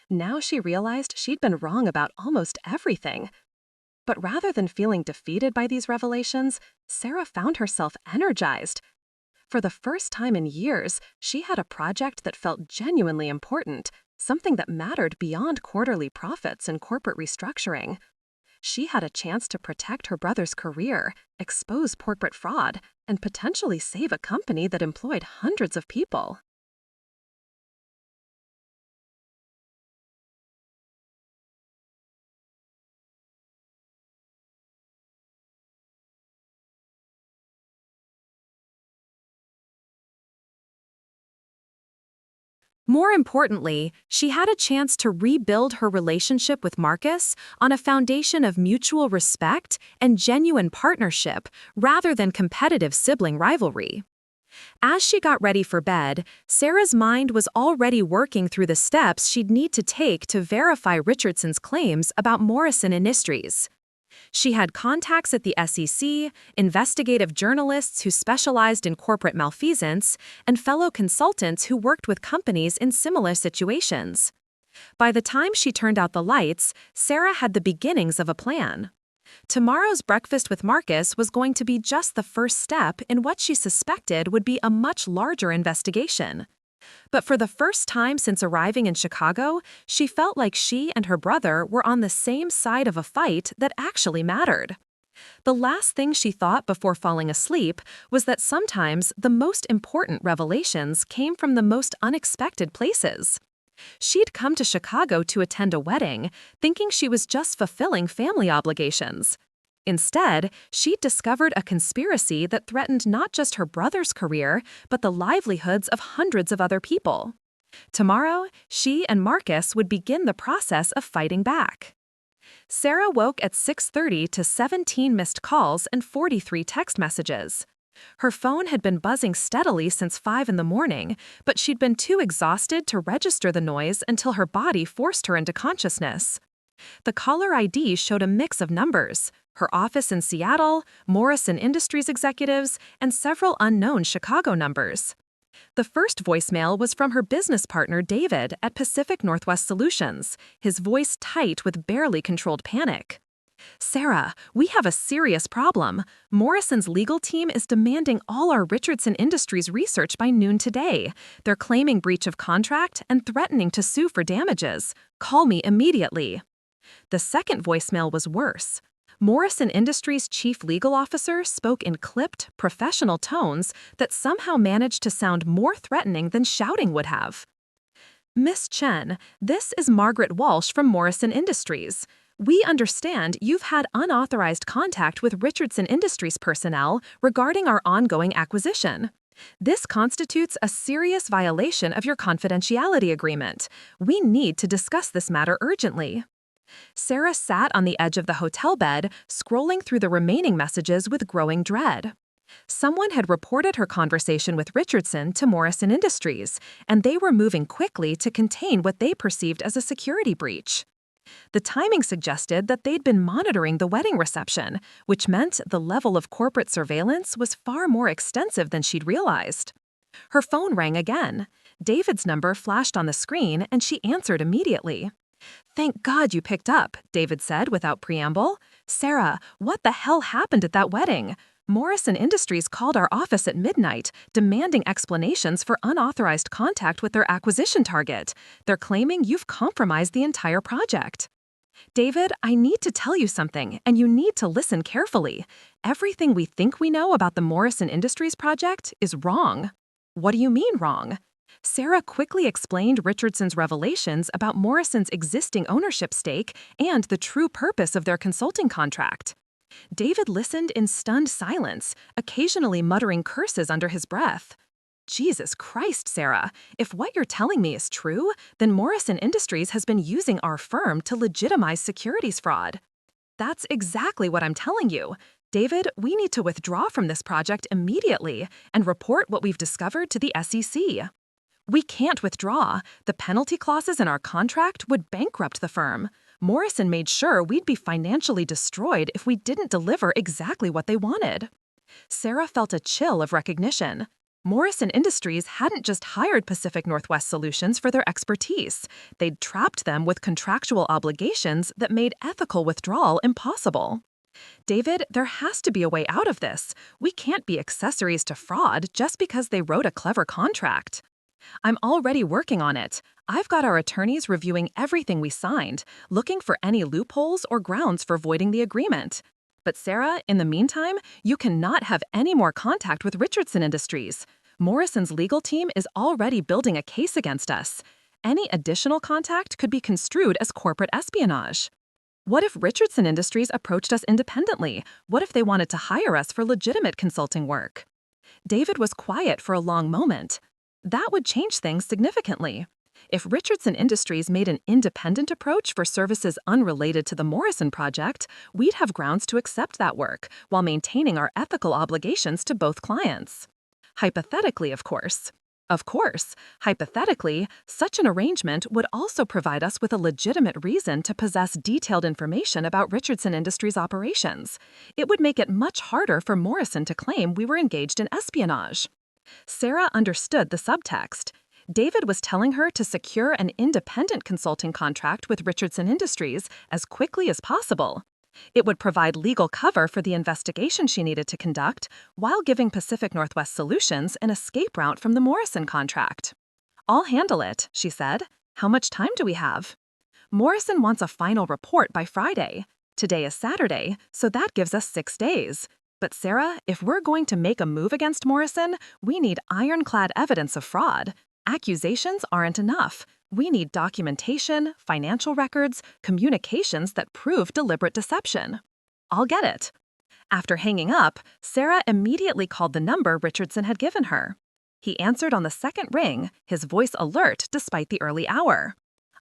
Now she realized she'd been wrong about almost everything. But rather than feeling defeated by these revelations, Sarah found herself energized. For the first time in years, she had a project that felt genuinely important, something that mattered beyond quarterly profits and corporate restructuring. She had a chance to protect her brother's career, expose corporate fraud, and potentially save a company that employed hundreds of people. More importantly, she had a chance to rebuild her relationship with Marcus on a foundation of mutual respect and genuine partnership rather than competitive sibling rivalry. As she got ready for bed, Sarah's mind was already working through the steps she'd need to take to verify Richardson's claims about Morrison Industries. She had contacts at the SEC, investigative journalists who specialized in corporate malfeasance, and fellow consultants who worked with companies in similar situations. By the time she turned out the lights, Sarah had the beginnings of a plan. Tomorrow's breakfast with Marcus was going to be just the first step in what she suspected would be a much larger investigation. But for the first time since arriving in Chicago, she felt like she and her brother were on the same side of a fight that actually mattered. The last thing she thought before falling asleep was that sometimes the most important revelations came from the most unexpected places. She'd come to Chicago to attend a wedding, thinking she was just fulfilling family obligations. Instead, she'd discovered a conspiracy that threatened not just her brother's career, but the livelihoods of hundreds of other people. Tomorrow, she and Marcus would begin the process of fighting back. Sarah woke at 6:30 to 17 missed calls and 43 text messages. Her phone had been buzzing steadily since 5 in the morning, but she'd been too exhausted to register the noise until her body forced her into consciousness. The caller ID showed a mix of numbers: her office in Seattle, Morrison Industries executives, and several unknown Chicago numbers. The first voicemail was from her business partner David at Pacific Northwest Solutions, his voice tight with barely controlled panic. "Sarah, we have a serious problem. Morrison's legal team is demanding all our Richardson Industries research by noon today. They're claiming breach of contract and threatening to sue for damages. Call me immediately." The second voicemail was worse. Morrison Industries' chief legal officer spoke in clipped, professional tones that somehow managed to sound more threatening than shouting would have. "Miss Chen, this is Margaret Walsh from Morrison Industries. We understand you've had unauthorized contact with Richardson Industries personnel regarding our ongoing acquisition. This constitutes a serious violation of your confidentiality agreement. We need to discuss this matter urgently." Sarah sat on the edge of the hotel bed, scrolling through the remaining messages with growing dread. Someone had reported her conversation with Richardson to Morrison Industries, and they were moving quickly to contain what they perceived as a security breach. The timing suggested that they'd been monitoring the wedding reception, which meant the level of corporate surveillance was far more extensive than she'd realized. Her phone rang again. David's number flashed on the screen, and she answered immediately. "Thank God you picked up," David said without preamble. "Sarah, what the hell happened at that wedding? Morrison Industries called our office at midnight, demanding explanations for unauthorized contact with their acquisition target. They're claiming you've compromised the entire project." "David, I need to tell you something, and you need to listen carefully. Everything we think we know about the Morrison Industries project is wrong." "What do you mean wrong?" Sarah quickly explained Richardson's revelations about Morrison's existing ownership stake and the true purpose of their consulting contract. David listened in stunned silence, occasionally muttering curses under his breath. "Jesus Christ, Sarah, if what you're telling me is true, then Morrison Industries has been using our firm to legitimize securities fraud." "That's exactly what I'm telling you. David, we need to withdraw from this project immediately and report what we've discovered to the SEC. "We can't withdraw. The penalty clauses in our contract would bankrupt the firm. Morrison made sure we'd be financially destroyed if we didn't deliver exactly what they wanted." Sarah felt a chill of recognition. Morrison Industries hadn't just hired Pacific Northwest Solutions for their expertise. They'd trapped them with contractual obligations that made ethical withdrawal impossible. "David, there has to be a way out of this. We can't be accessories to fraud just because they wrote a clever contract." "I'm already working on it. I've got our attorneys reviewing everything we signed, looking for any loopholes or grounds for voiding the agreement. But Sarah, in the meantime, you cannot have any more contact with Richardson Industries. Morrison's legal team is already building a case against us. Any additional contact could be construed as corporate espionage." "What if Richardson Industries approached us independently? What if they wanted to hire us for legitimate consulting work?" David was quiet for a long moment. That would change things significantly. If Richardson Industries made an independent approach for services unrelated to the Morrison project, we'd have grounds to accept that work while maintaining our ethical obligations to both clients. Hypothetically, of course. Hypothetically, such an arrangement would also provide us with a legitimate reason to possess detailed information about Richardson Industries' operations. It would make it much harder for Morrison to claim we were engaged in espionage. Sarah understood the subtext. David was telling her to secure an independent consulting contract with Richardson Industries as quickly as possible. It would provide legal cover for the investigation she needed to conduct while giving Pacific Northwest Solutions an escape route from the Morrison contract. I'll handle it, she said. How much time do we have? Morrison wants a final report by Friday. Today is Saturday, so that gives us 6 days. But Sarah, if we're going to make a move against Morrison, we need ironclad evidence of fraud. Accusations aren't enough. We need documentation, financial records, communications that prove deliberate deception. I'll get it. After hanging up, Sarah immediately called the number Richardson had given her. He answered on the second ring, his voice alert despite the early hour.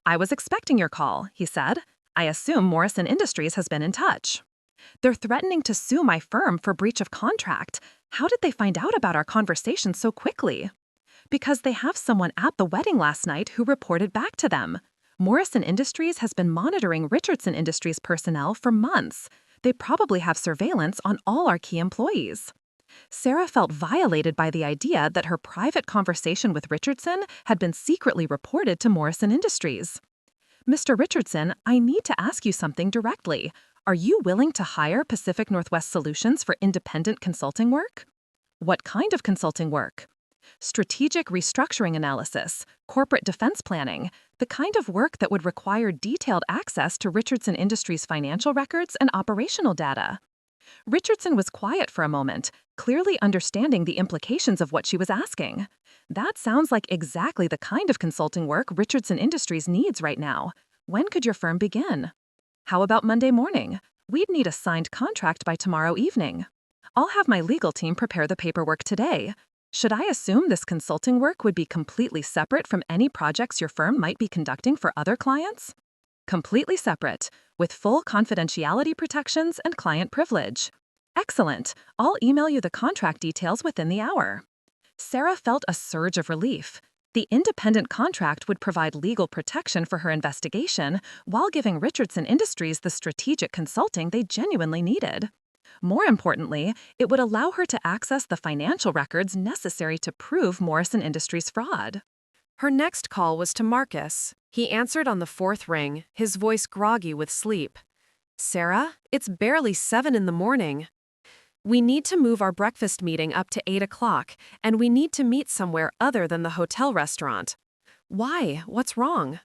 I was expecting your call, he said. I assume Morrison Industries has been in touch. They're threatening to sue my firm for breach of contract. How did they find out about our conversation so quickly? Because they have someone at the wedding last night who reported back to them. Morrison Industries has been monitoring Richardson Industries personnel for months. They probably have surveillance on all our key employees. Sarah felt violated by the idea that her private conversation with Richardson had been secretly reported to Morrison Industries. Mr. Richardson, I need to ask you something directly. Are you willing to hire Pacific Northwest Solutions for independent consulting work? What kind of consulting work? Strategic restructuring analysis, corporate defense planning, the kind of work that would require detailed access to Richardson Industries' financial records and operational data. Richardson was quiet for a moment, clearly understanding the implications of what she was asking. That sounds like exactly the kind of consulting work Richardson Industries needs right now. When could your firm begin? How about Monday morning? We'd need a signed contract by tomorrow evening. I'll have my legal team prepare the paperwork today. Should I assume this consulting work would be completely separate from any projects your firm might be conducting for other clients? Completely separate, with full confidentiality protections and client privilege. Excellent. I'll email you the contract details within the hour. Sarah felt a surge of relief. The independent contract would provide legal protection for her investigation while giving Richardson Industries the strategic consulting they genuinely needed. More importantly, it would allow her to access the financial records necessary to prove Morrison Industries' fraud. Her next call was to Marcus. He answered on the fourth ring, his voice groggy with sleep. Sarah, it's barely 7 in the morning. We need to move our breakfast meeting up to 8 o'clock, and we need to meet somewhere other than the hotel restaurant. Why? What's wrong?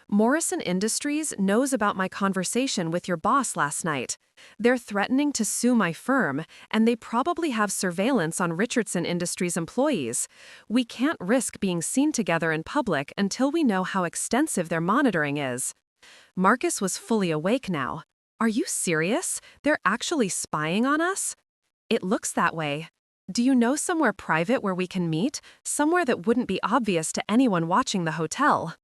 Morrison Industries knows about my conversation with your boss last night. They're threatening to sue my firm, and they probably have surveillance on Richardson Industries employees. We can't risk being seen together in public until we know how extensive their monitoring is. Marcus was fully awake now. Are you serious? They're actually spying on us? It looks that way. Do you know somewhere private where we can meet? Somewhere that wouldn't be obvious to anyone watching the hotel?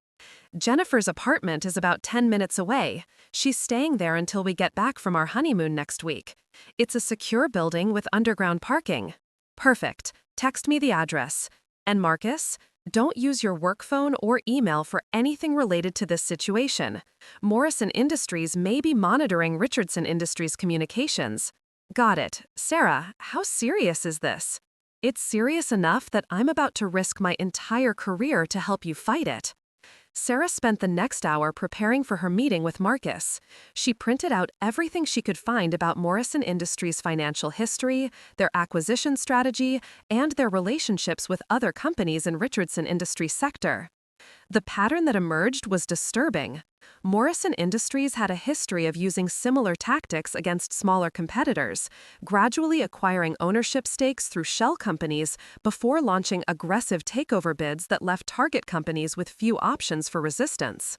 Jennifer's apartment is about 10 minutes away. She's staying there until we get back from our honeymoon next week. It's a secure building with underground parking. Perfect. Text me the address. And Marcus, don't use your work phone or email for anything related to this situation. Morrison Industries may be monitoring Richardson Industries' communications. Got it. Sarah, how serious is this? It's serious enough that I'm about to risk my entire career to help you fight it. Sarah spent the next hour preparing for her meeting with Marcus. She printed out everything she could find about Morrison Industries' financial history, their acquisition strategy, and their relationships with other companies in Richardson Industries' sector. The pattern that emerged was disturbing. Morrison Industries had a history of using similar tactics against smaller competitors, gradually acquiring ownership stakes through shell companies before launching aggressive takeover bids that left target companies with few options for resistance.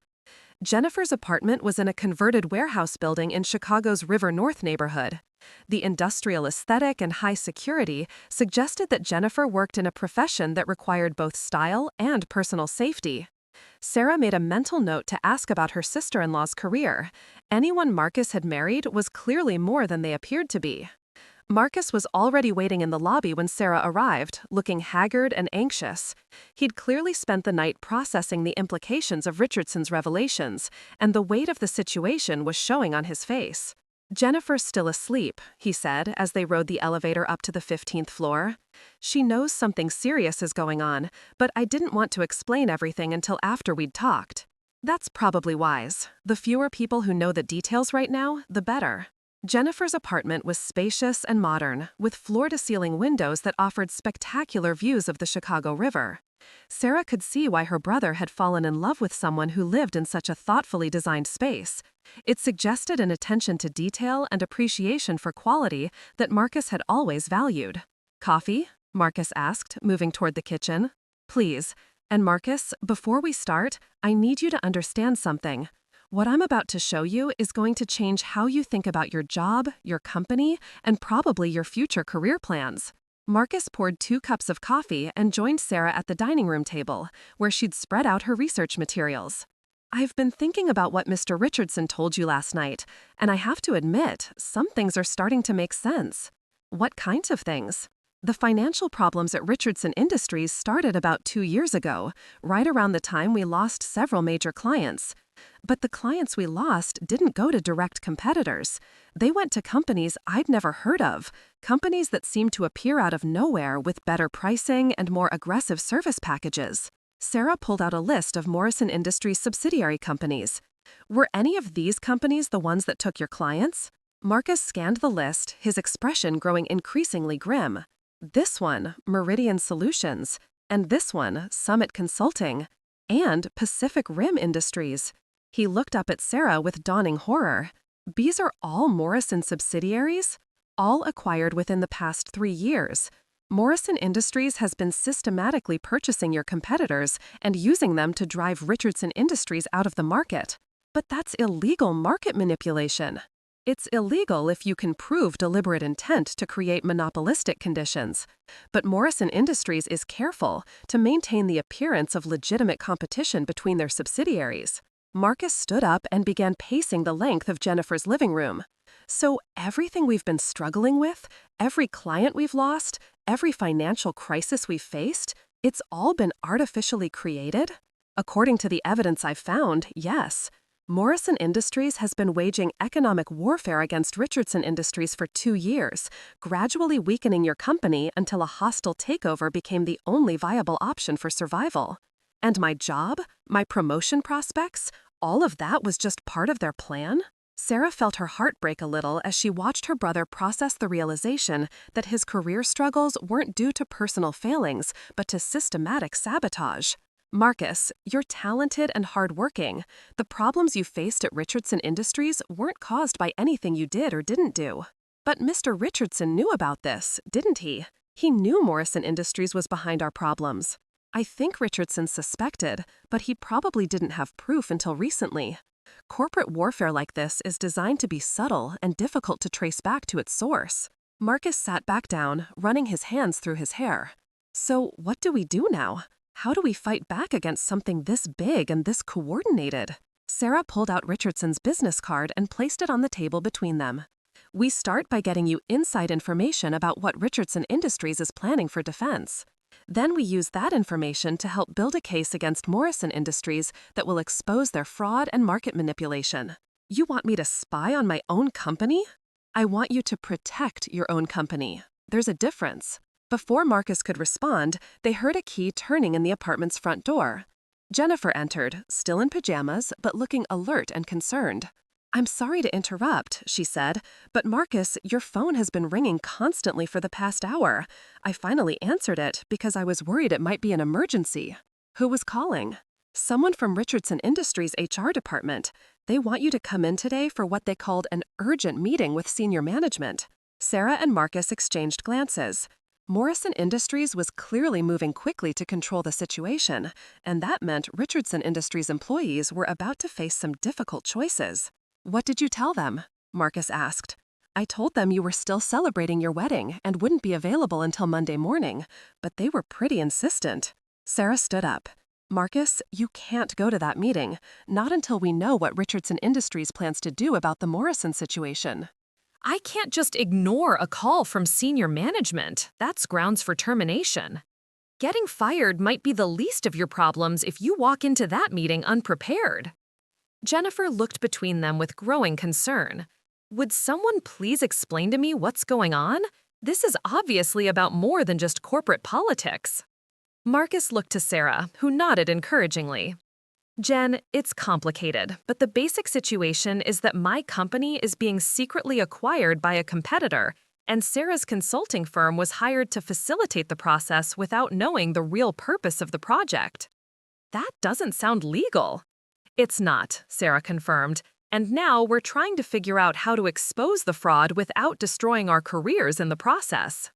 Jennifer's apartment was in a converted warehouse building in Chicago's River North neighborhood. The industrial aesthetic and high security suggested that Jennifer worked in a profession that required both style and personal safety. Sarah made a mental note to ask about her sister-in-law's career. Anyone Marcus had married was clearly more than they appeared to be. Marcus was already waiting in the lobby when Sarah arrived, looking haggard and anxious. He'd clearly spent the night processing the implications of Richardson's revelations, and the weight of the situation was showing on his face. Jennifer's still asleep, he said as they rode the elevator up to the 15th floor. She knows something serious is going on, but I didn't want to explain everything until after we'd talked. That's probably wise. The fewer people who know the details right now, the better. Jennifer's apartment was spacious and modern, with floor-to-ceiling windows that offered spectacular views of the Chicago River. Sarah could see why her brother had fallen in love with someone who lived in such a thoughtfully designed space. It suggested an attention to detail and appreciation for quality that Marcus had always valued. "Coffee?" Marcus asked, moving toward the kitchen. "Please. And Marcus, before we start, I need you to understand something. What I'm about to show you is going to change how you think about your job, your company, and probably your future career plans." Marcus poured 2 cups of coffee and joined Sarah at the dining room table, where she'd spread out her research materials. "I've been thinking about what Mr. Richardson told you last night, and I have to admit, some things are starting to make sense." "What kinds of things?" "The financial problems at Richardson Industries started about 2 years ago, right around the time we lost several major clients. But the clients we lost didn't go to direct competitors. They went to companies I'd never heard of, companies that seemed to appear out of nowhere with better pricing and more aggressive service packages." Sarah pulled out a list of Morrison Industries subsidiary companies. "Were any of these companies the ones that took your clients?" Marcus scanned the list, his expression growing increasingly grim. "This one, Meridian Solutions, and this one, Summit Consulting, and Pacific Rim Industries." He looked up at Sarah with dawning horror. "These are all Morrison subsidiaries? All acquired within the past 3 years. Morrison Industries has been systematically purchasing your competitors and using them to drive Richardson Industries out of the market. But that's illegal market manipulation." "It's illegal if you can prove deliberate intent to create monopolistic conditions. But Morrison Industries is careful to maintain the appearance of legitimate competition between their subsidiaries." Marcus stood up and began pacing the length of Jennifer's living room. "So everything we've been struggling with, every client we've lost, every financial crisis we've faced, it's all been artificially created?" "According to the evidence I've found, yes. Morrison Industries has been waging economic warfare against Richardson Industries for 2 years, gradually weakening your company until a hostile takeover became the only viable option for survival. And my job, my promotion prospects, all of that was just part of their plan?" Sarah felt her heart break a little as she watched her brother process the realization that his career struggles weren't due to personal failings, but to systematic sabotage. "Marcus, you're talented and hardworking. The problems you faced at Richardson Industries weren't caused by anything you did or didn't do." "But Mr. Richardson knew about this, didn't he? He knew Morrison Industries was behind our problems." "I think Richardson suspected, but he probably didn't have proof until recently. Corporate warfare like this is designed to be subtle and difficult to trace back to its source." Marcus sat back down, running his hands through his hair. "So what do we do now? How do we fight back against something this big and this coordinated?" Sarah pulled out Richardson's business card and placed it on the table between them. "We start by getting you inside information about what Richardson Industries is planning for defense. Then we use that information to help build a case against Morrison Industries that will expose their fraud and market manipulation." "You want me to spy on my own company?" "I want you to protect your own company. There's a difference." Before Marcus could respond, they heard a key turning in the apartment's front door. Jennifer entered, still in pajamas, but looking alert and concerned. "I'm sorry to interrupt," she said, "but Marcus, your phone has been ringing constantly for the past hour. I finally answered it because I was worried it might be an emergency." "Who was calling?" "Someone from Richardson Industries' HR department. They want you to come in today for what they called an urgent meeting with senior management." Sarah and Marcus exchanged glances. Morrison Industries was clearly moving quickly to control the situation, and that meant Richardson Industries employees were about to face some difficult choices. "What did you tell them?" Marcus asked. "I told them you were still celebrating your wedding and wouldn't be available until Monday morning, but they were pretty insistent." Sarah stood up. "Marcus, you can't go to that meeting, not until we know what Richardson Industries plans to do about the Morrison situation." I can't just ignore a call from senior management. That's grounds for termination. Getting fired might be the least of your problems if you walk into that meeting unprepared. Jennifer looked between them with growing concern. Would someone please explain to me what's going on? This is obviously about more than just corporate politics. Marcus looked to Sarah, who nodded encouragingly. Jen, it's complicated, but the basic situation is that my company is being secretly acquired by a competitor, And Sarah's consulting firm was hired to facilitate the process without knowing the real purpose of the project. That doesn't sound legal. It's not, Sarah confirmed, and now we're trying to figure out how to expose the fraud without destroying our careers in the process.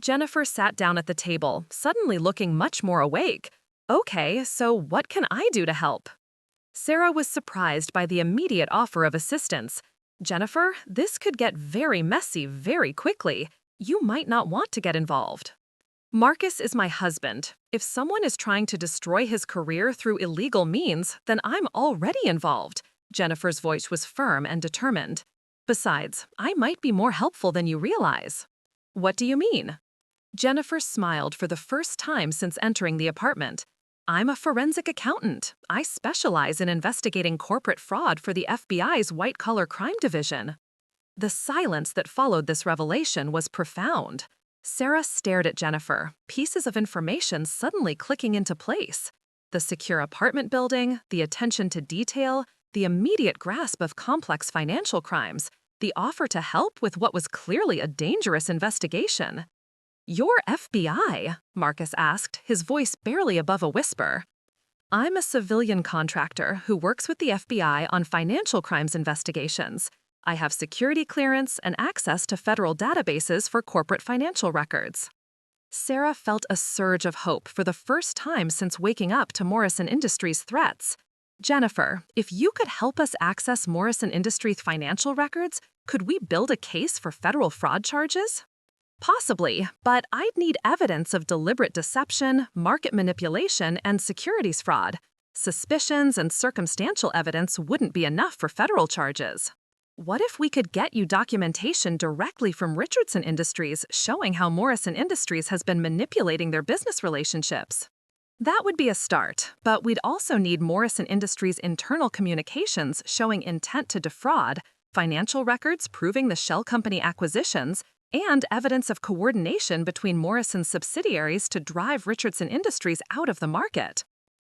Jennifer sat down at the table, suddenly looking much more awake. Okay, so what can I do to help? Sarah was surprised by the immediate offer of assistance. Jennifer, this could get very messy very quickly. You might not want to get involved. Marcus is my husband. If someone is trying to destroy his career through illegal means, then I'm already involved. Jennifer's voice was firm and determined. Besides, I might be more helpful than you realize. What do you mean? Jennifer smiled for the first time since entering the apartment. I'm a forensic accountant. I specialize in investigating corporate fraud for the FBI's white-collar crime division. The silence that followed this revelation was profound. Sarah stared at Jennifer, pieces of information suddenly clicking into place. The secure apartment building, the attention to detail, the immediate grasp of complex financial crimes, the offer to help with what was clearly a dangerous investigation. "You're FBI?" Marcus asked, his voice barely above a whisper. "I'm a civilian contractor who works with the FBI on financial crimes investigations. I have security clearance and access to federal databases for corporate financial records." Sarah felt a surge of hope for the first time since waking up to Morrison Industries' threats. Jennifer, if you could help us access Morrison Industries' financial records, could we build a case for federal fraud charges? Possibly, but I'd need evidence of deliberate deception, market manipulation, and securities fraud. Suspicions and circumstantial evidence wouldn't be enough for federal charges. What if we could get you documentation directly from Richardson Industries showing how Morrison Industries has been manipulating their business relationships? That would be a start, but we'd also need Morrison Industries' internal communications showing intent to defraud, financial records proving the shell company acquisitions, and evidence of coordination between Morrison's subsidiaries to drive Richardson Industries out of the market.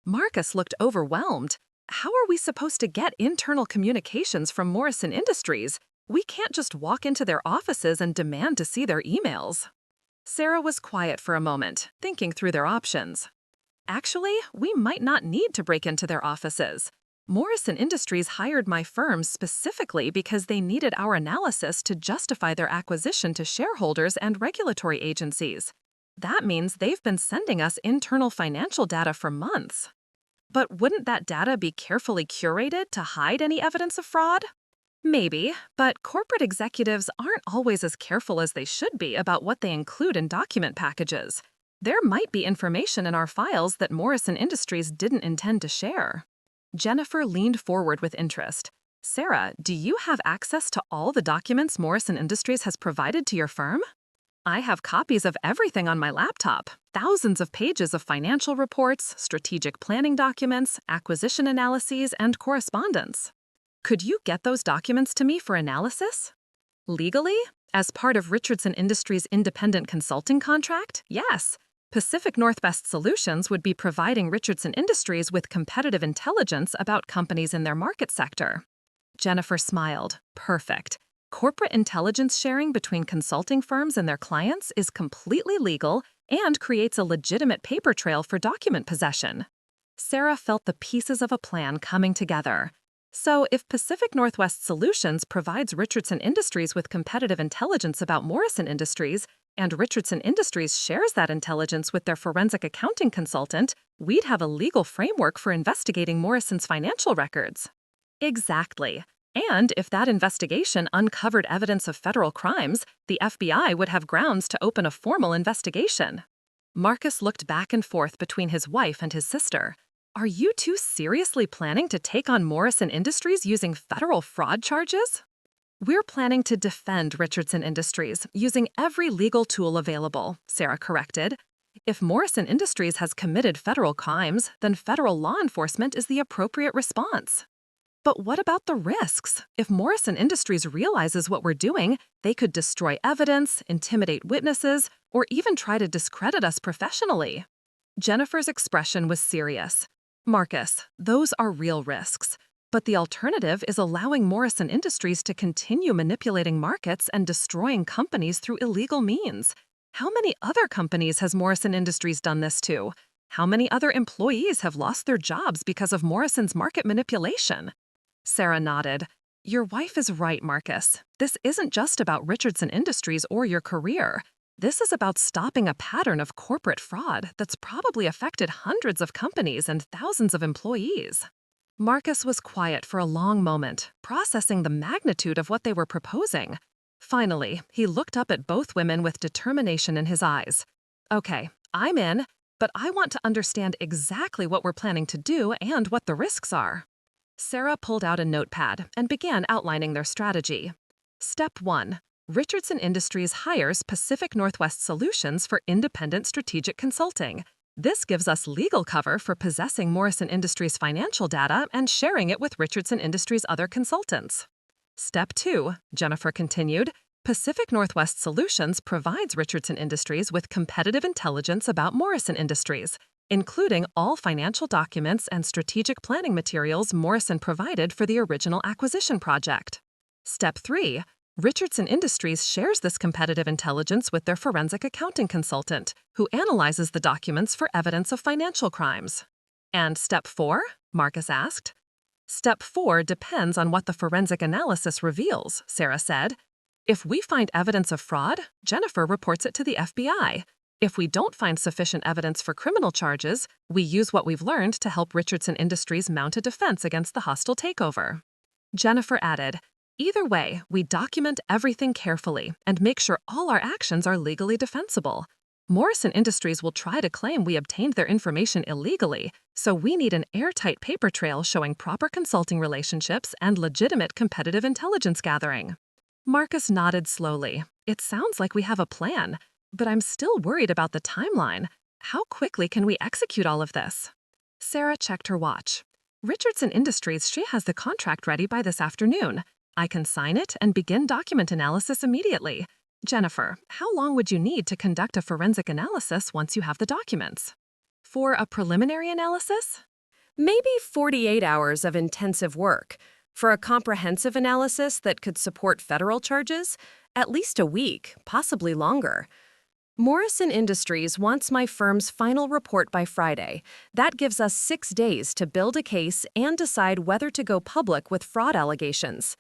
Marcus looked overwhelmed. How are we supposed to get internal communications from Morrison Industries? We can't just walk into their offices and demand to see their emails. Sarah was quiet for a moment, thinking through their options. Actually, we might not need to break into their offices. Morrison Industries hired my firm specifically because they needed our analysis to justify their acquisition to shareholders and regulatory agencies. That means they've been sending us internal financial data for months. But wouldn't that data be carefully curated to hide any evidence of fraud? Maybe, but corporate executives aren't always as careful as they should be about what they include in document packages. There might be information in our files that Morrison Industries didn't intend to share. Jennifer leaned forward with interest. Sarah, do you have access to all the documents Morrison Industries has provided to your firm? I have copies of everything on my laptop, thousands of pages of financial reports, strategic planning documents, acquisition analyses, and correspondence. Could you get those documents to me for analysis? Legally? As part of Richardson Industries' independent consulting contract? Yes. Pacific Northwest Solutions would be providing Richardson Industries with competitive intelligence about companies in their market sector. Jennifer smiled. Perfect. Corporate intelligence sharing between consulting firms and their clients is completely legal and creates a legitimate paper trail for document possession. Sarah felt the pieces of a plan coming together. So if Pacific Northwest Solutions provides Richardson Industries with competitive intelligence about Morrison Industries, and Richardson Industries shares that intelligence with their forensic accounting consultant, we'd have a legal framework for investigating Morrison's financial records. Exactly. And if that investigation uncovered evidence of federal crimes, the FBI would have grounds to open a formal investigation. Marcus looked back and forth between his wife and his sister. Are you two seriously planning to take on Morrison Industries using federal fraud charges? We're planning to defend Richardson Industries using every legal tool available, Sarah corrected. If Morrison Industries has committed federal crimes, then federal law enforcement is the appropriate response. But what about the risks? If Morrison Industries realizes what we're doing, they could destroy evidence, intimidate witnesses, or even try to discredit us professionally. Jennifer's expression was serious. Marcus, those are real risks. But the alternative is allowing Morrison Industries to continue manipulating markets and destroying companies through illegal means. How many other companies has Morrison Industries done this to? How many other employees have lost their jobs because of Morrison's market manipulation? Sarah nodded. Your wife is right, Marcus. This isn't just about Richardson Industries or your career. This is about stopping a pattern of corporate fraud that's probably affected hundreds of companies and thousands of employees. Marcus was quiet for a long moment, processing the magnitude of what they were proposing. Finally, he looked up at both women with determination in his eyes. Okay, I'm in, but I want to understand exactly what we're planning to do and what the risks are. Sarah pulled out a notepad and began outlining their strategy. Step 1. Richardson Industries hires Pacific Northwest Solutions for independent strategic consulting. This gives us legal cover for possessing Morrison Industries' financial data and sharing it with Richardson Industries' other consultants. Step 2, Jennifer continued, Pacific Northwest Solutions provides Richardson Industries with competitive intelligence about Morrison Industries, including all financial documents and strategic planning materials Morrison provided for the original acquisition project. Step 3, Richardson Industries shares this competitive intelligence with their forensic accounting consultant, who analyzes the documents for evidence of financial crimes. And Step 4? Marcus asked. Step 4 depends on what the forensic analysis reveals, Sarah said. If we find evidence of fraud, Jennifer reports it to the FBI. If we don't find sufficient evidence for criminal charges, we use what we've learned to help Richardson Industries mount a defense against the hostile takeover. Jennifer added, either way, we document everything carefully and make sure all our actions are legally defensible. Morrison Industries will try to claim we obtained their information illegally, so we need an airtight paper trail showing proper consulting relationships and legitimate competitive intelligence gathering. Marcus nodded slowly. It sounds like we have a plan, but I'm still worried about the timeline. How quickly can we execute all of this? Sarah checked her watch. Richardson Industries, she has the contract ready by this afternoon. I can sign it and begin document analysis immediately. Jennifer, how long would you need to conduct a forensic analysis once you have the documents? For a preliminary analysis? Maybe 48 hours of intensive work. For a comprehensive analysis that could support federal charges, at least a week, possibly longer. Morrison Industries wants my firm's final report by Friday. That gives us 6 days to build a case and decide whether to go public with fraud allegations.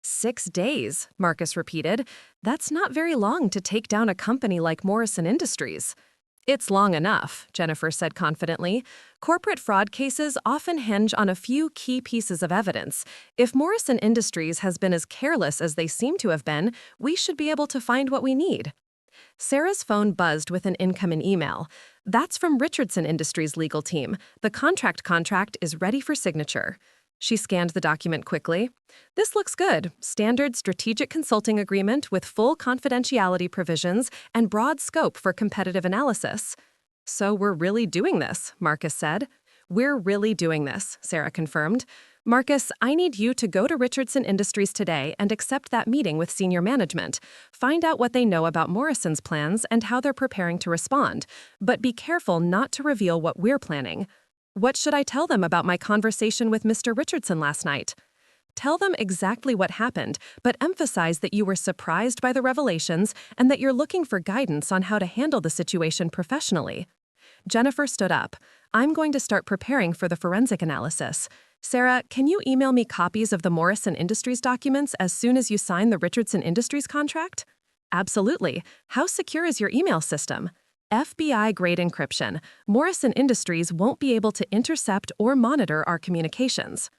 6 days, Marcus repeated. That's not very long to take down a company like Morrison Industries. It's long enough, Jennifer said confidently. Corporate fraud cases often hinge on a few key pieces of evidence. If Morrison Industries has been as careless as they seem to have been, we should be able to find what we need. Sarah's phone buzzed with an incoming email. That's from Richardson Industries' legal team. The contract is ready for signature. She scanned the document quickly. This looks good. Standard strategic consulting agreement with full confidentiality provisions and broad scope for competitive analysis. So we're really doing this, Marcus said. We're really doing this, Sarah confirmed. Marcus, I need you to go to Richardson Industries today and accept that meeting with senior management. Find out what they know about Morrison's plans and how they're preparing to respond. But be careful not to reveal what we're planning. What should I tell them about my conversation with Mr. Richardson last night? Tell them exactly what happened, but emphasize that you were surprised by the revelations and that you're looking for guidance on how to handle the situation professionally. Jennifer stood up. I'm going to start preparing for the forensic analysis. Sarah, can you email me copies of the Morrison Industries documents as soon as you sign the Richardson Industries contract? Absolutely. How secure is your email system? FBI-grade encryption. Morrison Industries won't be able to intercept or monitor our communications.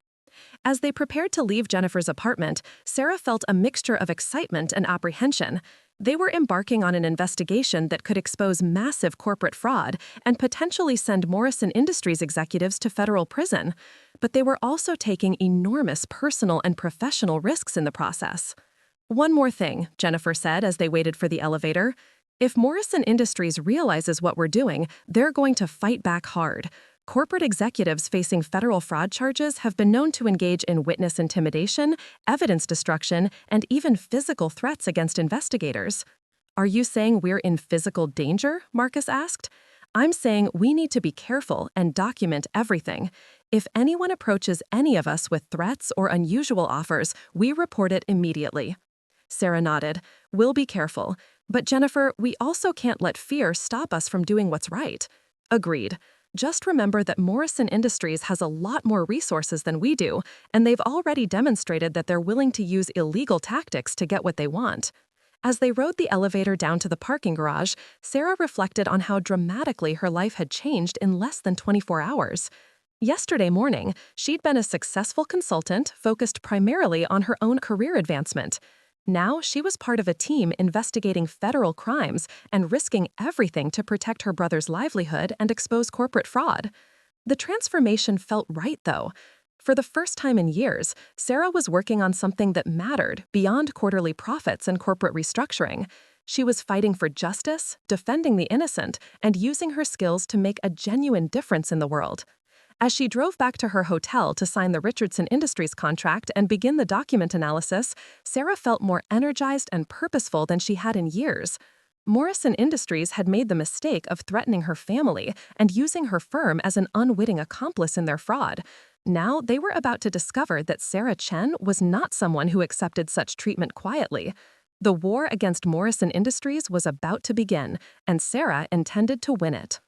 As they prepared to leave Jennifer's apartment, Sarah felt a mixture of excitement and apprehension. They were embarking on an investigation that could expose massive corporate fraud and potentially send Morrison Industries executives to federal prison. But they were also taking enormous personal and professional risks in the process. One more thing, Jennifer said as they waited for the elevator. If Morrison Industries realizes what we're doing, they're going to fight back hard. Corporate executives facing federal fraud charges have been known to engage in witness intimidation, evidence destruction, and even physical threats against investigators. Are you saying we're in physical danger? Marcus asked. I'm saying we need to be careful and document everything. If anyone approaches any of us with threats or unusual offers, we report it immediately. Sarah nodded. We'll be careful. But Jennifer, we also can't let fear stop us from doing what's right. Agreed. Just remember that Morrison Industries has a lot more resources than we do, and they've already demonstrated that they're willing to use illegal tactics to get what they want. As they rode the elevator down to the parking garage, Sarah reflected on how dramatically her life had changed in less than 24 hours. Yesterday morning, she'd been a successful consultant focused primarily on her own career advancement. Now she was part of a team investigating federal crimes and risking everything to protect her brother's livelihood and expose corporate fraud. The transformation felt right, though. For the first time in years, Sarah was working on something that mattered beyond quarterly profits and corporate restructuring. She was fighting for justice, defending the innocent, and using her skills to make a genuine difference in the world. As she drove back to her hotel to sign the Richardson Industries contract and begin the document analysis, Sarah felt more energized and purposeful than she had in years. Morrison Industries had made the mistake of threatening her family and using her firm as an unwitting accomplice in their fraud. Now they were about to discover that Sarah Chen was not someone who accepted such treatment quietly. The war against Morrison Industries was about to begin, and Sarah intended to win it.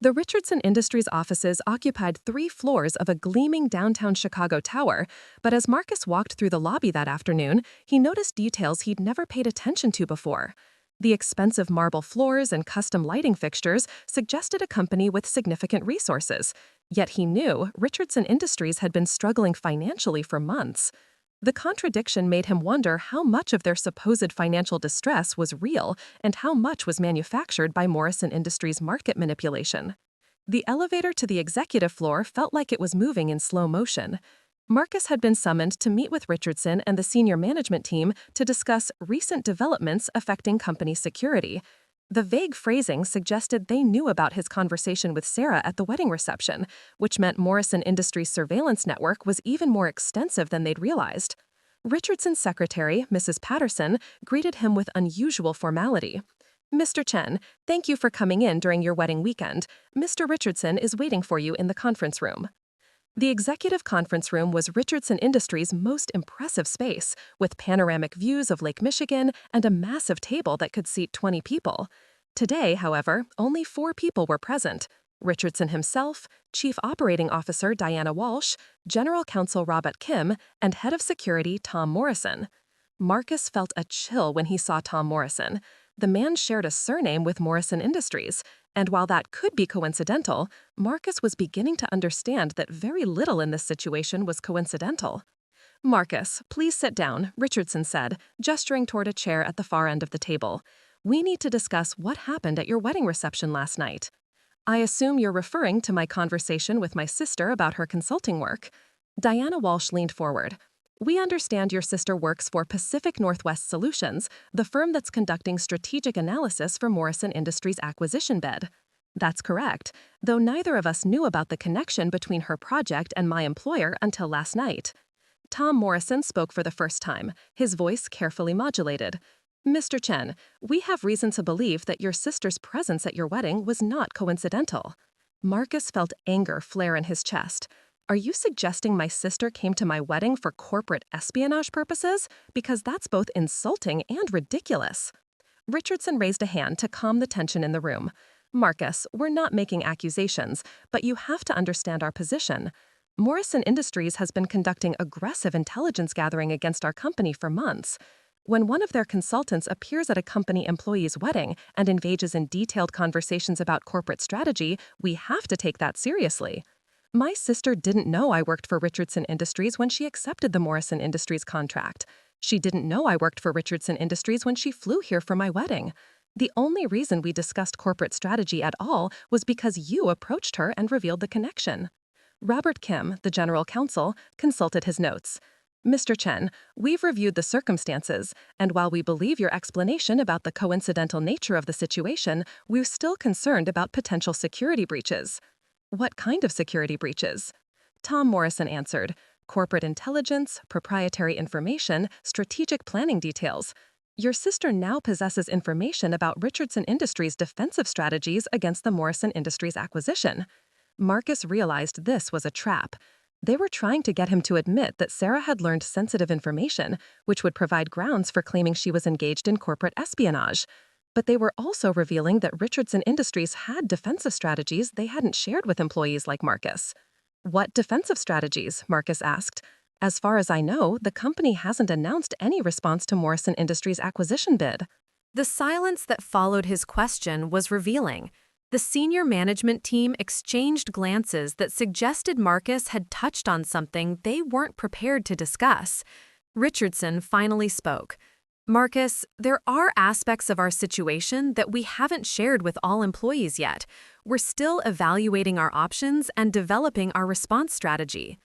The Richardson Industries offices occupied 3 floors of a gleaming downtown Chicago tower, but as Marcus walked through the lobby that afternoon, he noticed details he'd never paid attention to before. The expensive marble floors and custom lighting fixtures suggested a company with significant resources, yet he knew Richardson Industries had been struggling financially for months. The contradiction made him wonder how much of their supposed financial distress was real and how much was manufactured by Morrison Industries' market manipulation. The elevator to the executive floor felt like it was moving in slow motion. Marcus had been summoned to meet with Richardson and the senior management team to discuss recent developments affecting company security. The vague phrasing suggested they knew about his conversation with Sarah at the wedding reception, which meant Morrison Industries' surveillance network was even more extensive than they'd realized. Richardson's secretary, Mrs. Patterson, greeted him with unusual formality. Mr. Chen, thank you for coming in during your wedding weekend. Mr. Richardson is waiting for you in the conference room. The executive conference room was Richardson Industries' most impressive space, with panoramic views of Lake Michigan and a massive table that could seat 20 people. Today, however, only 4 people were present: Richardson himself, Chief Operating Officer Diana Walsh, General Counsel Robert Kim, and Head of Security Tom Morrison. Marcus felt a chill when he saw Tom Morrison. The man shared a surname with Morrison Industries, and while that could be coincidental, Marcus was beginning to understand that very little in this situation was coincidental. Marcus, please sit down, Richardson said, gesturing toward a chair at the far end of the table. We need to discuss what happened at your wedding reception last night. I assume you're referring to my conversation with my sister about her consulting work. Diana Walsh leaned forward. We understand your sister works for Pacific Northwest Solutions, the firm that's conducting strategic analysis for Morrison Industries' acquisition bid. That's correct, though neither of us knew about the connection between her project and my employer until last night. Tom Morrison spoke for the first time, his voice carefully modulated. Mr. Chen, we have reason to believe that your sister's presence at your wedding was not coincidental. Marcus felt anger flare in his chest. Are you suggesting my sister came to my wedding for corporate espionage purposes? Because that's both insulting and ridiculous. Richardson raised a hand to calm the tension in the room. Marcus, we're not making accusations, but you have to understand our position. Morrison Industries has been conducting aggressive intelligence gathering against our company for months. When one of their consultants appears at a company employee's wedding and engages in detailed conversations about corporate strategy, we have to take that seriously. My sister didn't know I worked for Richardson Industries when she accepted the Morrison Industries contract. She didn't know I worked for Richardson Industries when she flew here for my wedding. The only reason we discussed corporate strategy at all was because you approached her and revealed the connection. Robert Kim, the general counsel, consulted his notes. Mr. Chen, we've reviewed the circumstances, and while we believe your explanation about the coincidental nature of the situation, we're still concerned about potential security breaches. What kind of security breaches? Tom Morrison answered, corporate intelligence, proprietary information, strategic planning details. Your sister now possesses information about Richardson Industries' defensive strategies against the Morrison Industries acquisition. Marcus realized this was a trap. They were trying to get him to admit that Sarah had learned sensitive information, which would provide grounds for claiming she was engaged in corporate espionage. But they were also revealing that Richardson Industries had defensive strategies they hadn't shared with employees like Marcus. What defensive strategies? Marcus asked. As far as I know, the company hasn't announced any response to Morrison Industries' acquisition bid. The silence that followed his question was revealing. The senior management team exchanged glances that suggested Marcus had touched on something they weren't prepared to discuss. Richardson finally spoke. Marcus, there are aspects of our situation that we haven't shared with all employees yet. We're still evaluating our options and developing our response strategy.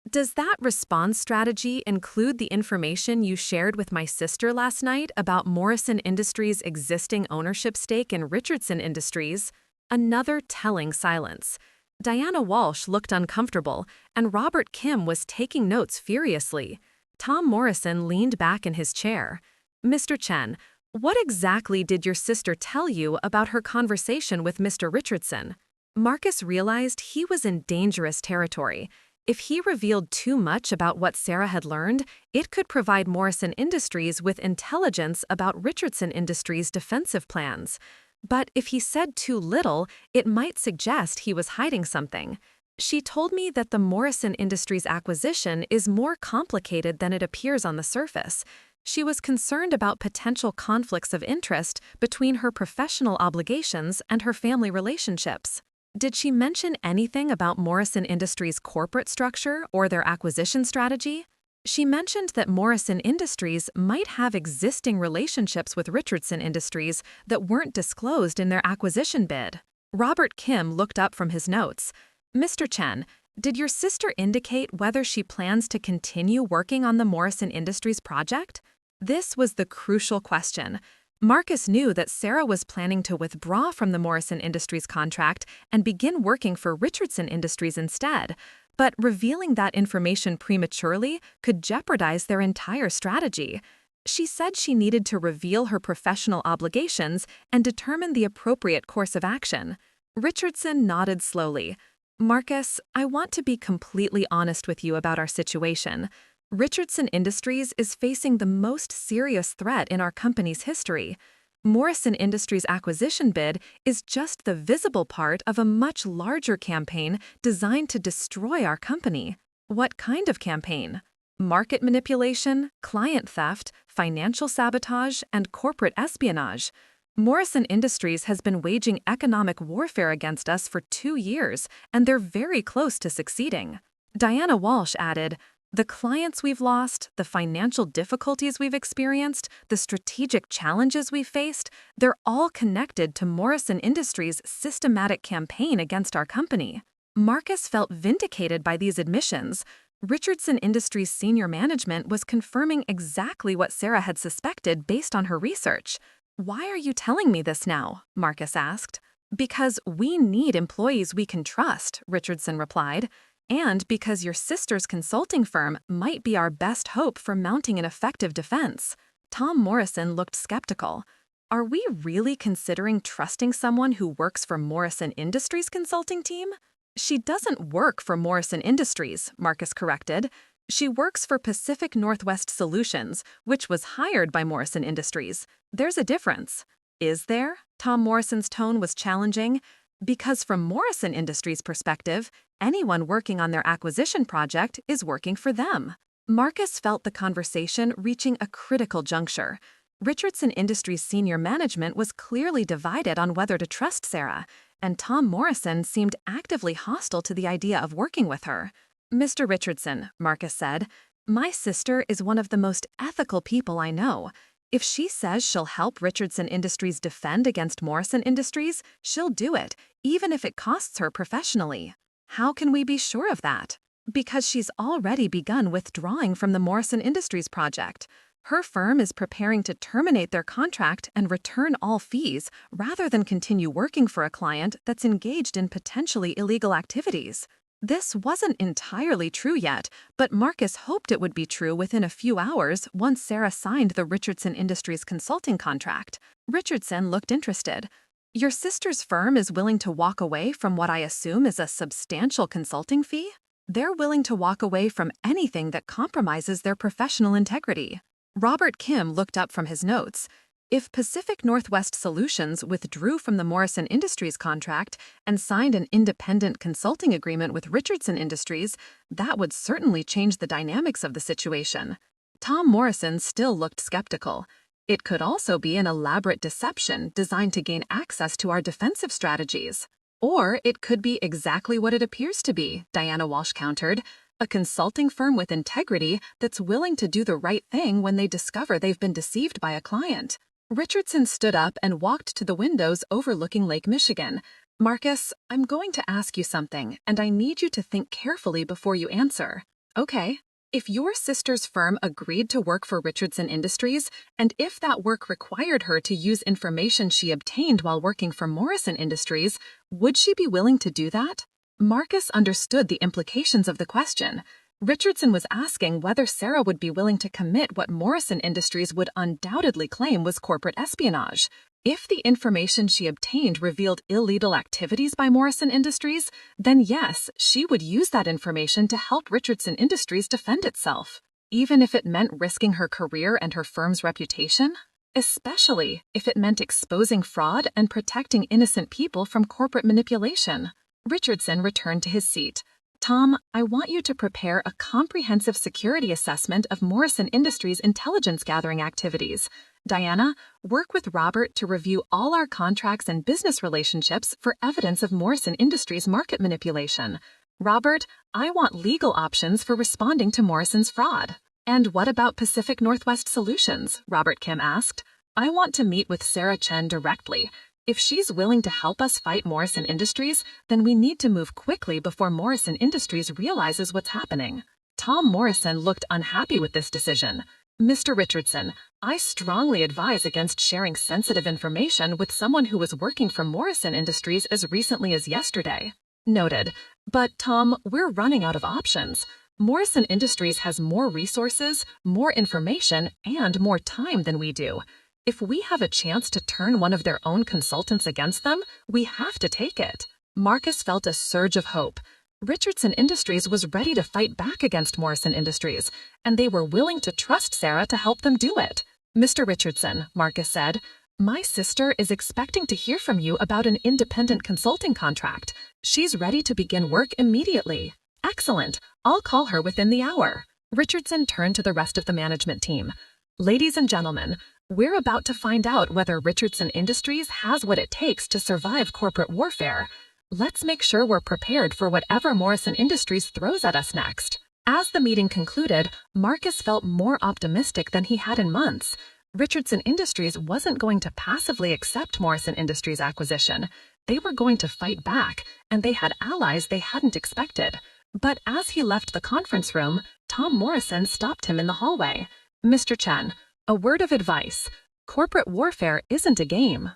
Does that response strategy include the information you shared with my sister last night about Morrison Industries' existing ownership stake in Richardson Industries? Another telling silence. Diana Walsh looked uncomfortable, and Robert Kim was taking notes furiously. Tom Morrison leaned back in his chair. Mr. Chen, what exactly did your sister tell you about her conversation with Mr. Richardson? Marcus realized he was in dangerous territory. If he revealed too much about what Sarah had learned, it could provide Morrison Industries with intelligence about Richardson Industries' defensive plans. But if he said too little, it might suggest he was hiding something. She told me that the Morrison Industries acquisition is more complicated than it appears on the surface. She was concerned about potential conflicts of interest between her professional obligations and her family relationships. Did she mention anything about Morrison Industries' corporate structure or their acquisition strategy? She mentioned that Morrison Industries might have existing relationships with Richardson Industries that weren't disclosed in their acquisition bid. Robert Kim looked up from his notes. Mr. Chen, did your sister indicate whether she plans to continue working on the Morrison Industries project? This was the crucial question. Marcus knew that Sarah was planning to withdraw from the Morrison Industries contract and begin working for Richardson Industries instead, but revealing that information prematurely could jeopardize their entire strategy. She said she needed to reveal her professional obligations and determine the appropriate course of action. Richardson nodded slowly. Marcus, I want to be completely honest with you about our situation. Richardson Industries is facing the most serious threat in our company's history. Morrison Industries' acquisition bid is just the visible part of a much larger campaign designed to destroy our company. What kind of campaign? Market manipulation, client theft, financial sabotage, and corporate espionage. Morrison Industries has been waging economic warfare against us for 2 years, and they're very close to succeeding. Diana Walsh added, the clients we've lost, the financial difficulties we've experienced, the strategic challenges we've faced, they're all connected to Morrison Industries' systematic campaign against our company. Marcus felt vindicated by these admissions. Richardson Industries' senior management was confirming exactly what Sarah had suspected based on her research. Why are you telling me this now? Marcus asked. Because we need employees we can trust, Richardson replied. And because your sister's consulting firm might be our best hope for mounting an effective defense. Tom Morrison looked skeptical. Are we really considering trusting someone who works for Morrison Industries' consulting team? She doesn't work for Morrison Industries, Marcus corrected. She works for Pacific Northwest Solutions, which was hired by Morrison Industries. There's a difference. Is there? Tom Morrison's tone was challenging. Because from Morrison Industries' perspective, anyone working on their acquisition project is working for them. Marcus felt the conversation reaching a critical juncture. Richardson Industries' senior management was clearly divided on whether to trust Sarah, and Tom Morrison seemed actively hostile to the idea of working with her. Mr. Richardson, Marcus said, my sister is one of the most ethical people I know. If she says she'll help Richardson Industries defend against Morrison Industries, she'll do it, even if it costs her professionally. How can we be sure of that? Because she's already begun withdrawing from the Morrison Industries project. Her firm is preparing to terminate their contract and return all fees rather than continue working for a client that's engaged in potentially illegal activities. This wasn't entirely true yet, but Marcus hoped it would be true within a few hours once Sarah signed the Richardson Industries consulting contract. Richardson looked interested. Your sister's firm is willing to walk away from what I assume is a substantial consulting fee? They're willing to walk away from anything that compromises their professional integrity. Robert Kim looked up from his notes. If Pacific Northwest Solutions withdrew from the Morrison Industries contract and signed an independent consulting agreement with Richardson Industries, that would certainly change the dynamics of the situation. Tom Morrison still looked skeptical. It could also be an elaborate deception designed to gain access to our defensive strategies. Or it could be exactly what it appears to be, Diana Walsh countered. A consulting firm with integrity that's willing to do the right thing when they discover they've been deceived by a client. Richardson stood up and walked to the windows overlooking Lake Michigan. Marcus, I'm going to ask you something, and I need you to think carefully before you answer. Okay. If your sister's firm agreed to work for Richardson Industries, and if that work required her to use information she obtained while working for Morrison Industries, would she be willing to do that? Marcus understood the implications of the question. Richardson was asking whether Sarah would be willing to commit what Morrison Industries would undoubtedly claim was corporate espionage. If the information she obtained revealed illegal activities by Morrison Industries, then yes, she would use that information to help Richardson Industries defend itself, even if it meant risking her career and her firm's reputation, especially if it meant exposing fraud and protecting innocent people from corporate manipulation. Richardson returned to his seat. Tom, I want you to prepare a comprehensive security assessment of Morrison Industries' intelligence gathering activities. Diana, work with Robert to review all our contracts and business relationships for evidence of Morrison Industries' market manipulation. Robert, I want legal options for responding to Morrison's fraud. And what about Pacific Northwest Solutions? Robert Kim asked. I want to meet with Sarah Chen directly. If she's willing to help us fight Morrison Industries, then we need to move quickly before Morrison Industries realizes what's happening. Tom Morrison looked unhappy with this decision. Mr. Richardson, I strongly advise against sharing sensitive information with someone who was working for Morrison Industries as recently as yesterday. Noted. But Tom, we're running out of options. Morrison Industries has more resources, more information, and more time than we do. If we have a chance to turn one of their own consultants against them, we have to take it. Marcus felt a surge of hope. Richardson Industries was ready to fight back against Morrison Industries, and they were willing to trust Sarah to help them do it. Mr. Richardson, Marcus said, my sister is expecting to hear from you about an independent consulting contract. She's ready to begin work immediately. Excellent. I'll call her within the hour. Richardson turned to the rest of the management team. Ladies and gentlemen, we're about to find out whether Richardson Industries has what it takes to survive corporate warfare. Let's make sure we're prepared for whatever Morrison Industries throws at us next. As the meeting concluded, Marcus felt more optimistic than he had in months. Richardson Industries wasn't going to passively accept Morrison Industries' acquisition. They were going to fight back, and they had allies they hadn't expected. But as he left the conference room, Tom Morrison stopped him in the hallway. Mr. Chen, a word of advice. Corporate warfare isn't a game.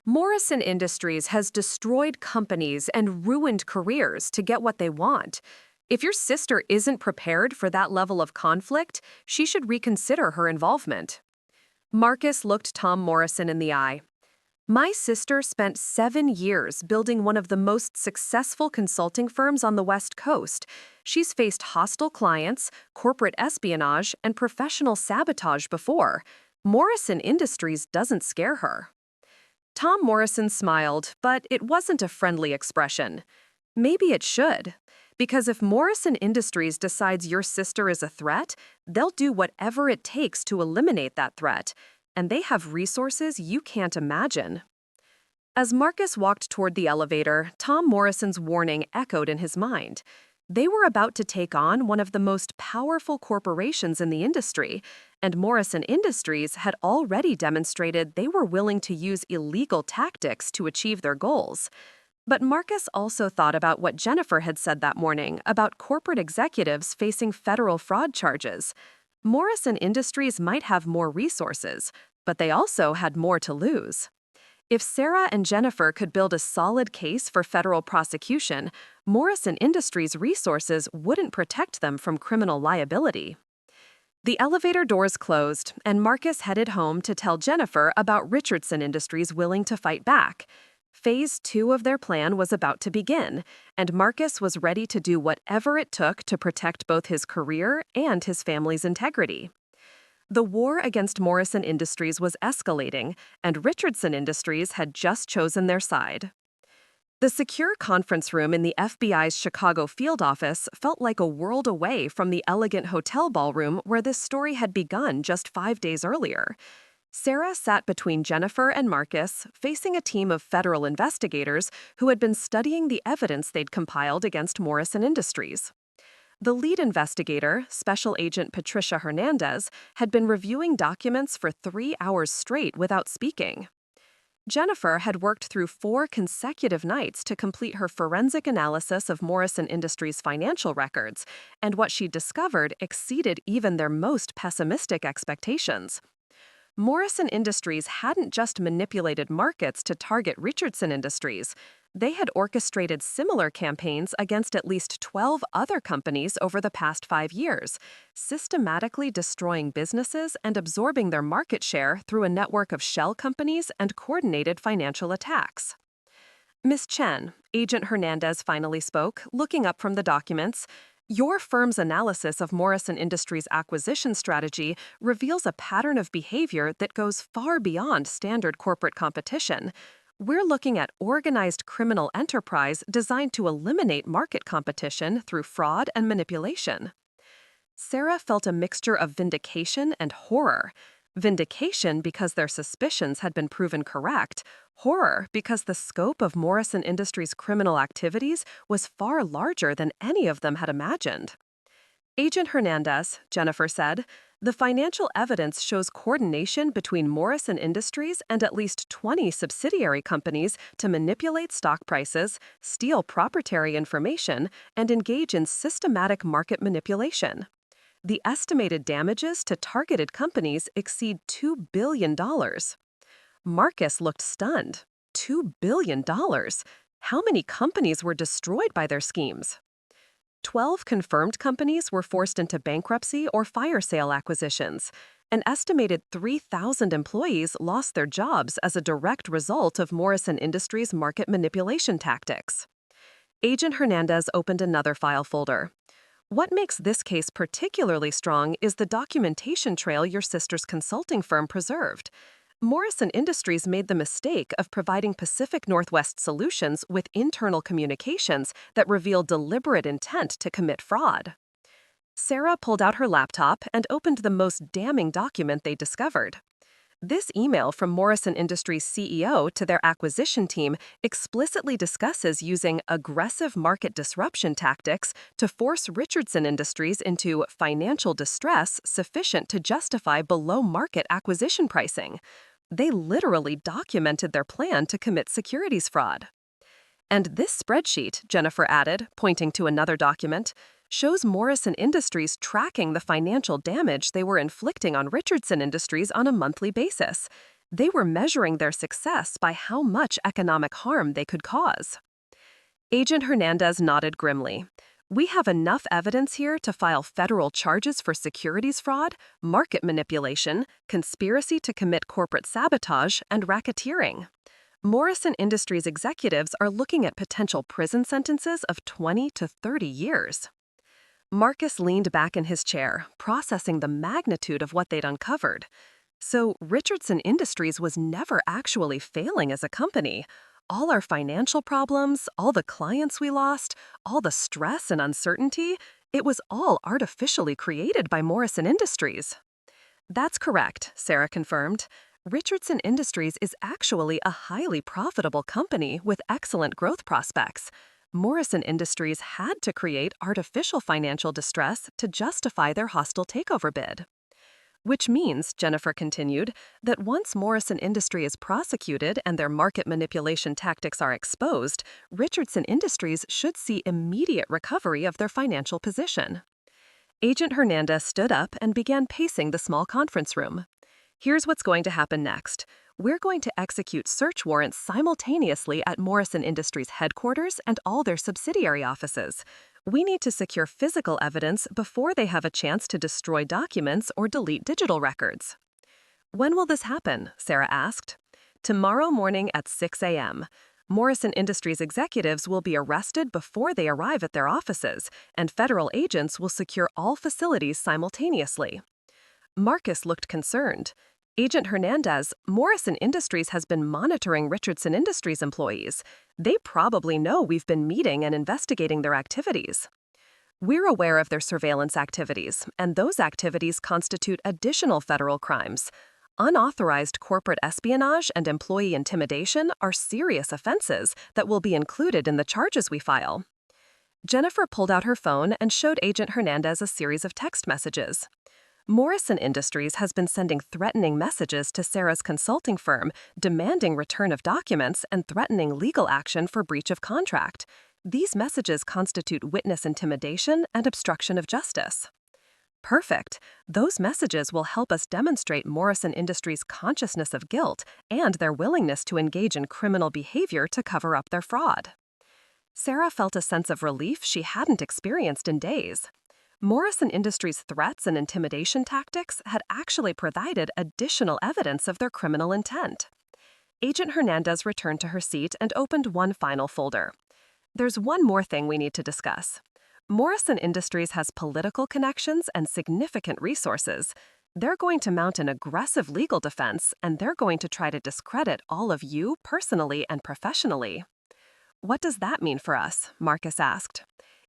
Morrison Industries has destroyed companies and ruined careers to get what they want. If your sister isn't prepared for that level of conflict, she should reconsider her involvement. Marcus looked Tom Morrison in the eye. My sister spent 7 years building one of the most successful consulting firms on the West Coast. She's faced hostile clients, corporate espionage, and professional sabotage before. Morrison Industries doesn't scare her. Tom Morrison smiled, but it wasn't a friendly expression. Maybe it should. Because if Morrison Industries decides your sister is a threat, they'll do whatever it takes to eliminate that threat. And they have resources you can't imagine. As Marcus walked toward the elevator, Tom Morrison's warning echoed in his mind. They were about to take on one of the most powerful corporations in the industry, and Morrison Industries had already demonstrated they were willing to use illegal tactics to achieve their goals. But Marcus also thought about what Jennifer had said that morning about corporate executives facing federal fraud charges. Morrison Industries might have more resources, but they also had more to lose. If Sarah and Jennifer could build a solid case for federal prosecution, Morrison Industries' resources wouldn't protect them from criminal liability. The elevator doors closed, and Marcus headed home to tell Jennifer about Richardson Industries willing to fight back. Phase 2 of their plan was about to begin, and Marcus was ready to do whatever it took to protect both his career and his family's integrity. The war against Morrison Industries was escalating, and Richardson Industries had just chosen their side. The secure conference room in the FBI's Chicago field office felt like a world away from the elegant hotel ballroom where this story had begun just 5 days earlier. Sarah sat between Jennifer and Marcus, facing a team of federal investigators who had been studying the evidence they'd compiled against Morrison Industries. The lead investigator, Special Agent Patricia Hernandez, had been reviewing documents for 3 hours straight without speaking. Jennifer had worked through 4 consecutive nights to complete her forensic analysis of Morrison Industries' financial records, and what she discovered exceeded even their most pessimistic expectations. Morrison Industries hadn't just manipulated markets to target Richardson Industries. They had orchestrated similar campaigns against at least 12 other companies over the past 5 years, systematically destroying businesses and absorbing their market share through a network of shell companies and coordinated financial attacks. Ms. Chen, Agent Hernandez finally spoke, looking up from the documents. Your firm's analysis of Morrison Industries' acquisition strategy reveals a pattern of behavior that goes far beyond standard corporate competition. We're looking at organized criminal enterprise designed to eliminate market competition through fraud and manipulation. Sarah felt a mixture of vindication and horror. Vindication because their suspicions had been proven correct, horror because the scope of Morrison Industries' criminal activities was far larger than any of them had imagined. Agent Hernandez, Jennifer said, the financial evidence shows coordination between Morrison Industries and at least 20 subsidiary companies to manipulate stock prices, steal proprietary information, and engage in systematic market manipulation. The estimated damages to targeted companies exceed $2 billion. Marcus looked stunned. $2 billion? How many companies were destroyed by their schemes? 12 confirmed companies were forced into bankruptcy or fire sale acquisitions. An estimated 3,000 employees lost their jobs as a direct result of Morrison Industries' market manipulation tactics. Agent Hernandez opened another file folder. What makes this case particularly strong is the documentation trail your sister's consulting firm preserved. Morrison Industries made the mistake of providing Pacific Northwest Solutions with internal communications that reveal deliberate intent to commit fraud. Sarah pulled out her laptop and opened the most damning document they discovered. This email from Morrison Industries' CEO to their acquisition team explicitly discusses using aggressive market disruption tactics to force Richardson Industries into financial distress sufficient to justify below-market acquisition pricing. They literally documented their plan to commit securities fraud. And this spreadsheet, Jennifer added, pointing to another document, shows Morrison Industries tracking the financial damage they were inflicting on Richardson Industries on a monthly basis. They were measuring their success by how much economic harm they could cause. Agent Hernandez nodded grimly. We have enough evidence here to file federal charges for securities fraud, market manipulation, conspiracy to commit corporate sabotage, and racketeering. Morrison Industries executives are looking at potential prison sentences of 20 to 30 years. Marcus leaned back in his chair, processing the magnitude of what they'd uncovered. So Richardson Industries was never actually failing as a company. All our financial problems, all the clients we lost, all the stress and uncertainty, it was all artificially created by Morrison Industries. That's correct, Sarah confirmed. Richardson Industries is actually a highly profitable company with excellent growth prospects. Morrison Industries had to create artificial financial distress to justify their hostile takeover bid. Which means, Jennifer continued, that once Morrison Industries is prosecuted and their market manipulation tactics are exposed, Richardson Industries should see immediate recovery of their financial position. Agent Hernandez stood up and began pacing the small conference room. Here's what's going to happen next. We're going to execute search warrants simultaneously at Morrison Industries headquarters and all their subsidiary offices. We need to secure physical evidence before they have a chance to destroy documents or delete digital records. When will this happen? Sarah asked. Tomorrow morning at 6 a.m. Morrison Industries executives will be arrested before they arrive at their offices, and federal agents will secure all facilities simultaneously. Marcus looked concerned. Agent Hernandez, Morrison Industries has been monitoring Richardson Industries employees. They probably know we've been meeting and investigating their activities. We're aware of their surveillance activities, and those activities constitute additional federal crimes. Unauthorized corporate espionage and employee intimidation are serious offenses that will be included in the charges we file. Jennifer pulled out her phone and showed Agent Hernandez a series of text messages. Morrison Industries has been sending threatening messages to Sarah's consulting firm, demanding return of documents and threatening legal action for breach of contract. These messages constitute witness intimidation and obstruction of justice. Perfect. Those messages will help us demonstrate Morrison Industries' consciousness of guilt and their willingness to engage in criminal behavior to cover up their fraud. Sarah felt a sense of relief she hadn't experienced in days. Morrison Industries' threats and intimidation tactics had actually provided additional evidence of their criminal intent. Agent Hernandez returned to her seat and opened one final folder. There's one more thing we need to discuss. Morrison Industries has political connections and significant resources. They're going to mount an aggressive legal defense, and they're going to try to discredit all of you personally and professionally. What does that mean for us? Marcus asked.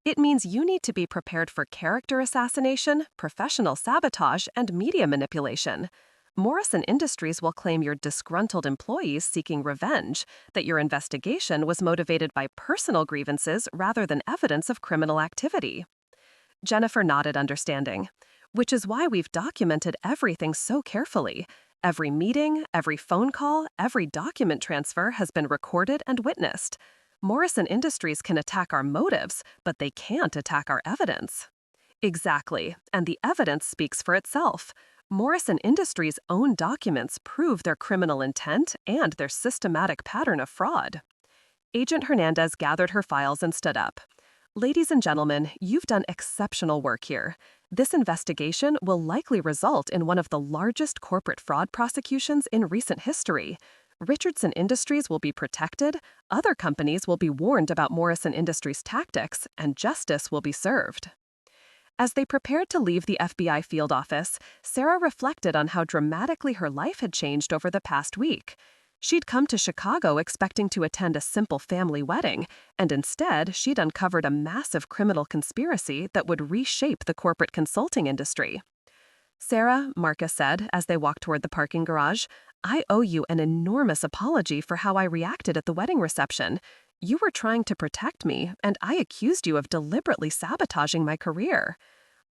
It means you need to be prepared for character assassination, professional sabotage, and media manipulation. Morrison Industries will claim you're disgruntled employees seeking revenge, that your investigation was motivated by personal grievances rather than evidence of criminal activity. Jennifer nodded understanding, which is why we've documented everything so carefully. Every meeting, every phone call, every document transfer has been recorded and witnessed. Morrison Industries can attack our motives, but they can't attack our evidence. Exactly, and the evidence speaks for itself. Morrison Industries' own documents prove their criminal intent and their systematic pattern of fraud. Agent Hernandez gathered her files and stood up. Ladies and gentlemen, you've done exceptional work here. This investigation will likely result in one of the largest corporate fraud prosecutions in recent history. Richardson Industries will be protected, other companies will be warned about Morrison Industries' tactics, and justice will be served. As they prepared to leave the FBI field office, Sarah reflected on how dramatically her life had changed over the past week. She'd come to Chicago expecting to attend a simple family wedding, and instead she'd uncovered a massive criminal conspiracy that would reshape the corporate consulting industry. Sarah, Marcus said as they walked toward the parking garage, I owe you an enormous apology for how I reacted at the wedding reception. You were trying to protect me, and I accused you of deliberately sabotaging my career.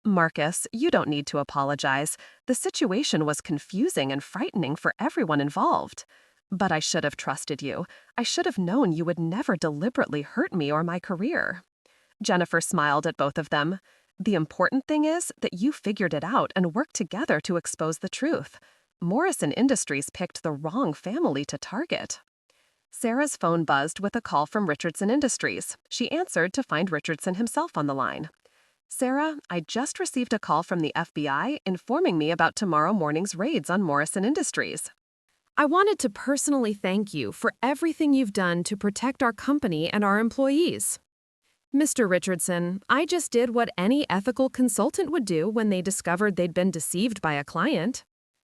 Marcus, you don't need to apologize. The situation was confusing and frightening for everyone involved. But I should have trusted you. I should have known you would never deliberately hurt me or my career. Jennifer smiled at both of them. The important thing is that you figured it out and worked together to expose the truth. Morrison Industries picked the wrong family to target. Sarah's phone buzzed with a call from Richardson Industries. She answered to find Richardson himself on the line. Sarah, I just received a call from the FBI informing me about tomorrow morning's raids on Morrison Industries. I wanted to personally thank you for everything you've done to protect our company and our employees. Mr. Richardson, I just did what any ethical consultant would do when they discovered they'd been deceived by a client.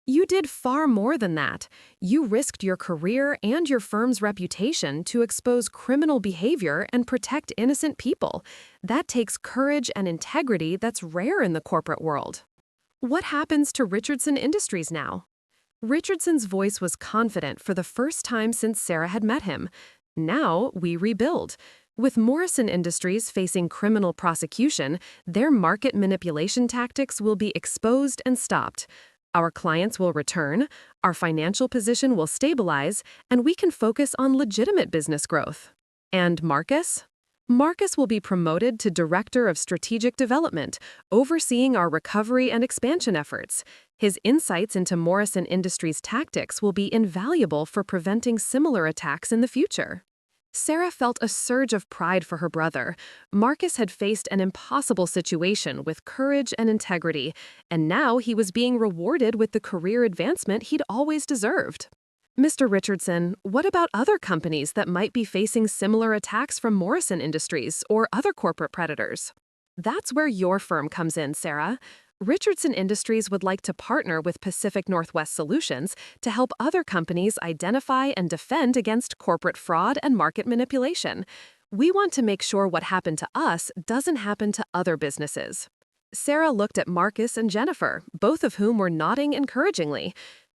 You did far more than that. You risked your career and your firm's reputation to expose criminal behavior and protect innocent people. That takes courage and integrity that's rare in the corporate world. What happens to Richardson Industries now? Richardson's voice was confident for the first time since Sarah had met him. Now we rebuild. With Morrison Industries facing criminal prosecution, their market manipulation tactics will be exposed and stopped. Our clients will return, our financial position will stabilize, and we can focus on legitimate business growth. And Marcus? Marcus will be promoted to Director of Strategic Development, overseeing our recovery and expansion efforts. His insights into Morrison Industries' tactics will be invaluable for preventing similar attacks in the future. Sarah felt a surge of pride for her brother. Marcus had faced an impossible situation with courage and integrity, and now he was being rewarded with the career advancement he'd always deserved. Mr. Richardson, what about other companies that might be facing similar attacks from Morrison Industries or other corporate predators? That's where your firm comes in, Sarah. Richardson Industries would like to partner with Pacific Northwest Solutions to help other companies identify and defend against corporate fraud and market manipulation. We want to make sure what happened to us doesn't happen to other businesses. Sarah looked at Marcus and Jennifer, both of whom were nodding encouragingly.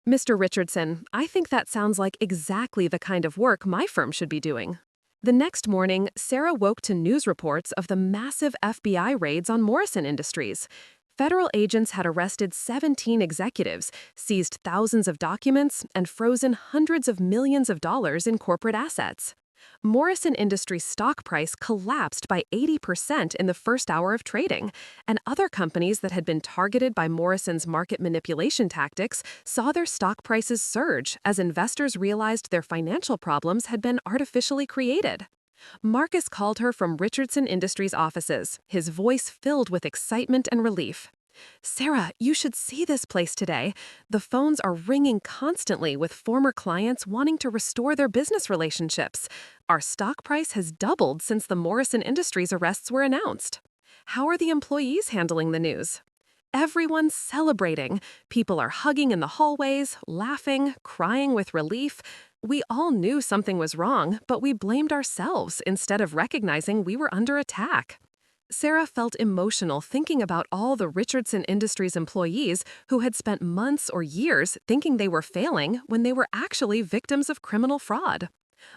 Mr. Richardson, I think that sounds like exactly the kind of work my firm should be doing. The next morning, Sarah woke to news reports of the massive FBI raids on Morrison Industries. Federal agents had arrested 17 executives, seized thousands of documents, and frozen hundreds of millions of dollars in corporate assets. Morrison Industries' stock price collapsed by 80% in the first hour of trading, and other companies that had been targeted by Morrison's market manipulation tactics saw their stock prices surge as investors realized their financial problems had been artificially created. Marcus called her from Richardson Industries' offices, his voice filled with excitement and relief. Sarah, you should see this place today. The phones are ringing constantly with former clients wanting to restore their business relationships. Our stock price has doubled since the Morrison Industries arrests were announced. How are the employees handling the news? Everyone's celebrating. People are hugging in the hallways, laughing, crying with relief. We all knew something was wrong, but we blamed ourselves instead of recognizing we were under attack. Sarah felt emotional thinking about all the Richardson Industries employees who had spent months or years thinking they were failing when they were actually victims of criminal fraud.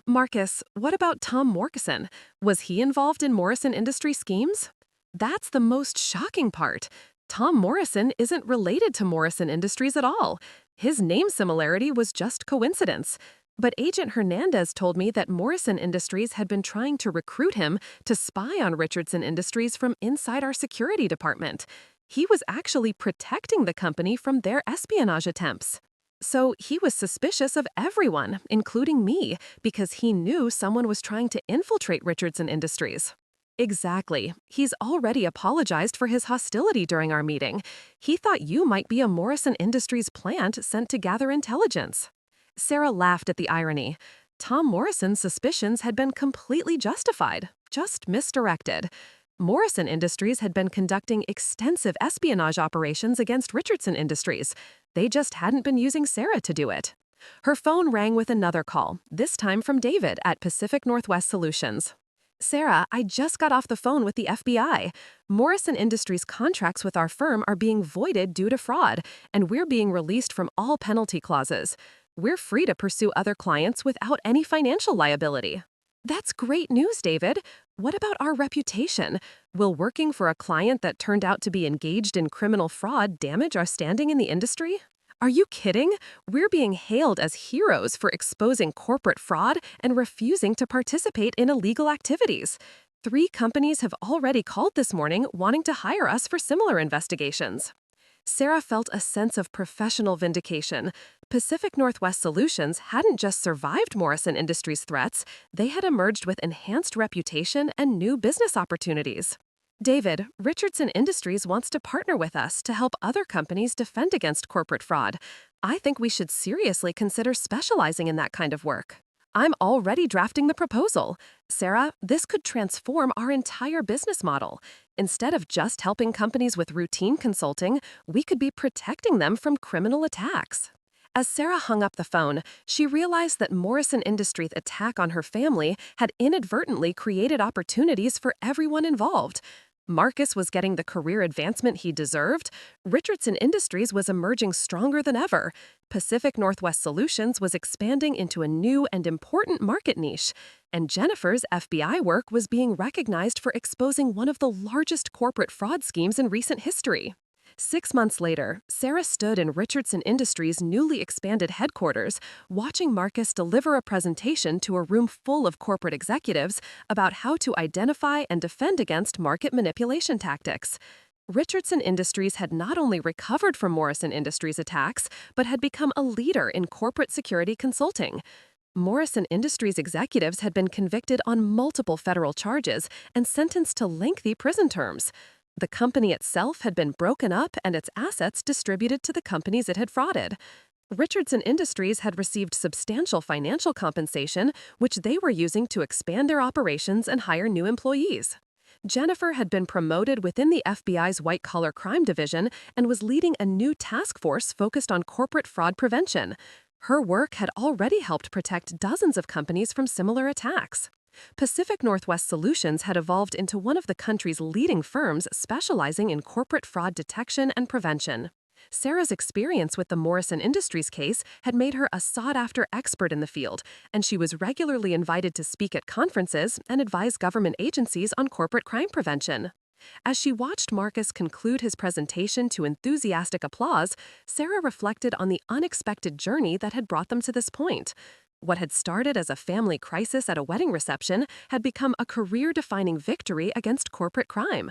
Marcus, what about Tom Morrison? Was he involved in Morrison Industries schemes? That's the most shocking part. Tom Morrison isn't related to Morrison Industries at all. His name similarity was just coincidence. But Agent Hernandez told me that Morrison Industries had been trying to recruit him to spy on Richardson Industries from inside our security department. He was actually protecting the company from their espionage attempts. So he was suspicious of everyone, including me, because he knew someone was trying to infiltrate Richardson Industries. Exactly. He's already apologized for his hostility during our meeting. He thought you might be a Morrison Industries plant sent to gather intelligence. Sarah laughed at the irony. Tom Morrison's suspicions had been completely justified, just misdirected. Morrison Industries had been conducting extensive espionage operations against Richardson Industries. They just hadn't been using Sarah to do it. Her phone rang with another call, this time from David at Pacific Northwest Solutions. Sarah, I just got off the phone with the FBI. Morrison Industries' contracts with our firm are being voided due to fraud, and we're being released from all penalty clauses. We're free to pursue other clients without any financial liability. That's great news, David. What about our reputation? Will working for a client that turned out to be engaged in criminal fraud damage our standing in the industry? Are you kidding? We're being hailed as heroes for exposing corporate fraud and refusing to participate in illegal activities. 3 companies have already called this morning wanting to hire us for similar investigations. Sarah felt a sense of professional vindication. Pacific Northwest Solutions hadn't just survived Morrison Industries' threats, they had emerged with enhanced reputation and new business opportunities. David, Richardson Industries wants to partner with us to help other companies defend against corporate fraud. I think we should seriously consider specializing in that kind of work. I'm already drafting the proposal. Sarah, this could transform our entire business model. Instead of just helping companies with routine consulting, we could be protecting them from criminal attacks. As Sarah hung up the phone, she realized that Morrison Industries' attack on her family had inadvertently created opportunities for everyone involved. Marcus was getting the career advancement he deserved. Richardson Industries was emerging stronger than ever. Pacific Northwest Solutions was expanding into a new and important market niche. And Jennifer's FBI work was being recognized for exposing one of the largest corporate fraud schemes in recent history. 6 months later, Sarah stood in Richardson Industries' newly expanded headquarters, watching Marcus deliver a presentation to a room full of corporate executives about how to identify and defend against market manipulation tactics. Richardson Industries had not only recovered from Morrison Industries' attacks, but had become a leader in corporate security consulting. Morrison Industries executives had been convicted on multiple federal charges and sentenced to lengthy prison terms. The company itself had been broken up and its assets distributed to the companies it had frauded. Richardson Industries had received substantial financial compensation, which they were using to expand their operations and hire new employees. Jennifer had been promoted within the FBI's white-collar crime division and was leading a new task force focused on corporate fraud prevention. Her work had already helped protect dozens of companies from similar attacks. Pacific Northwest Solutions had evolved into one of the country's leading firms specializing in corporate fraud detection and prevention. Sarah's experience with the Morrison Industries case had made her a sought-after expert in the field, and she was regularly invited to speak at conferences and advise government agencies on corporate crime prevention. As she watched Marcus conclude his presentation to enthusiastic applause, Sarah reflected on the unexpected journey that had brought them to this point. What had started as a family crisis at a wedding reception had become a career-defining victory against corporate crime.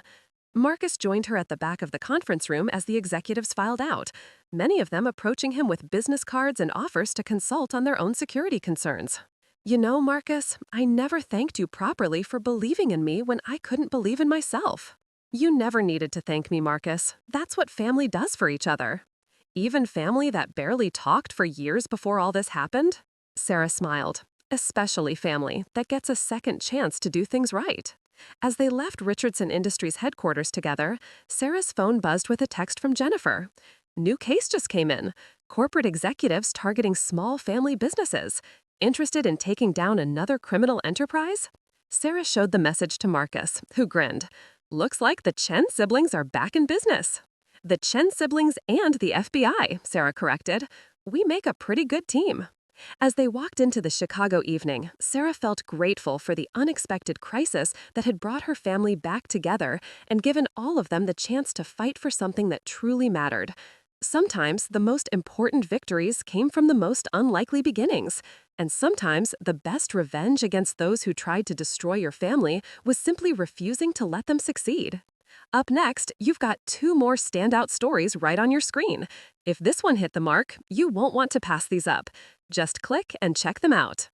Marcus joined her at the back of the conference room as the executives filed out, many of them approaching him with business cards and offers to consult on their own security concerns. "You know, Marcus, I never thanked you properly for believing in me when I couldn't believe in myself." "You never needed to thank me, Marcus. That's what family does for each other." "Even family that barely talked for years before all this happened?" Sarah smiled. "Especially family that gets a second chance to do things right." As they left Richardson Industries headquarters together, Sarah's phone buzzed with a text from Jennifer. "New case just came in. Corporate executives targeting small family businesses. Interested in taking down another criminal enterprise?" Sarah showed the message to Marcus, who grinned. "Looks like the Chen siblings are back in business." "The Chen siblings and the FBI," Sarah corrected. "We make a pretty good team." As they walked into the Chicago evening, Sarah felt grateful for the unexpected crisis that had brought her family back together and given all of them the chance to fight for something that truly mattered. Sometimes the most important victories came from the most unlikely beginnings, and sometimes the best revenge against those who tried to destroy your family was simply refusing to let them succeed. Up next, you've got 2 more standout stories right on your screen. If this one hit the mark, you won't want to pass these up. Just click and check them out.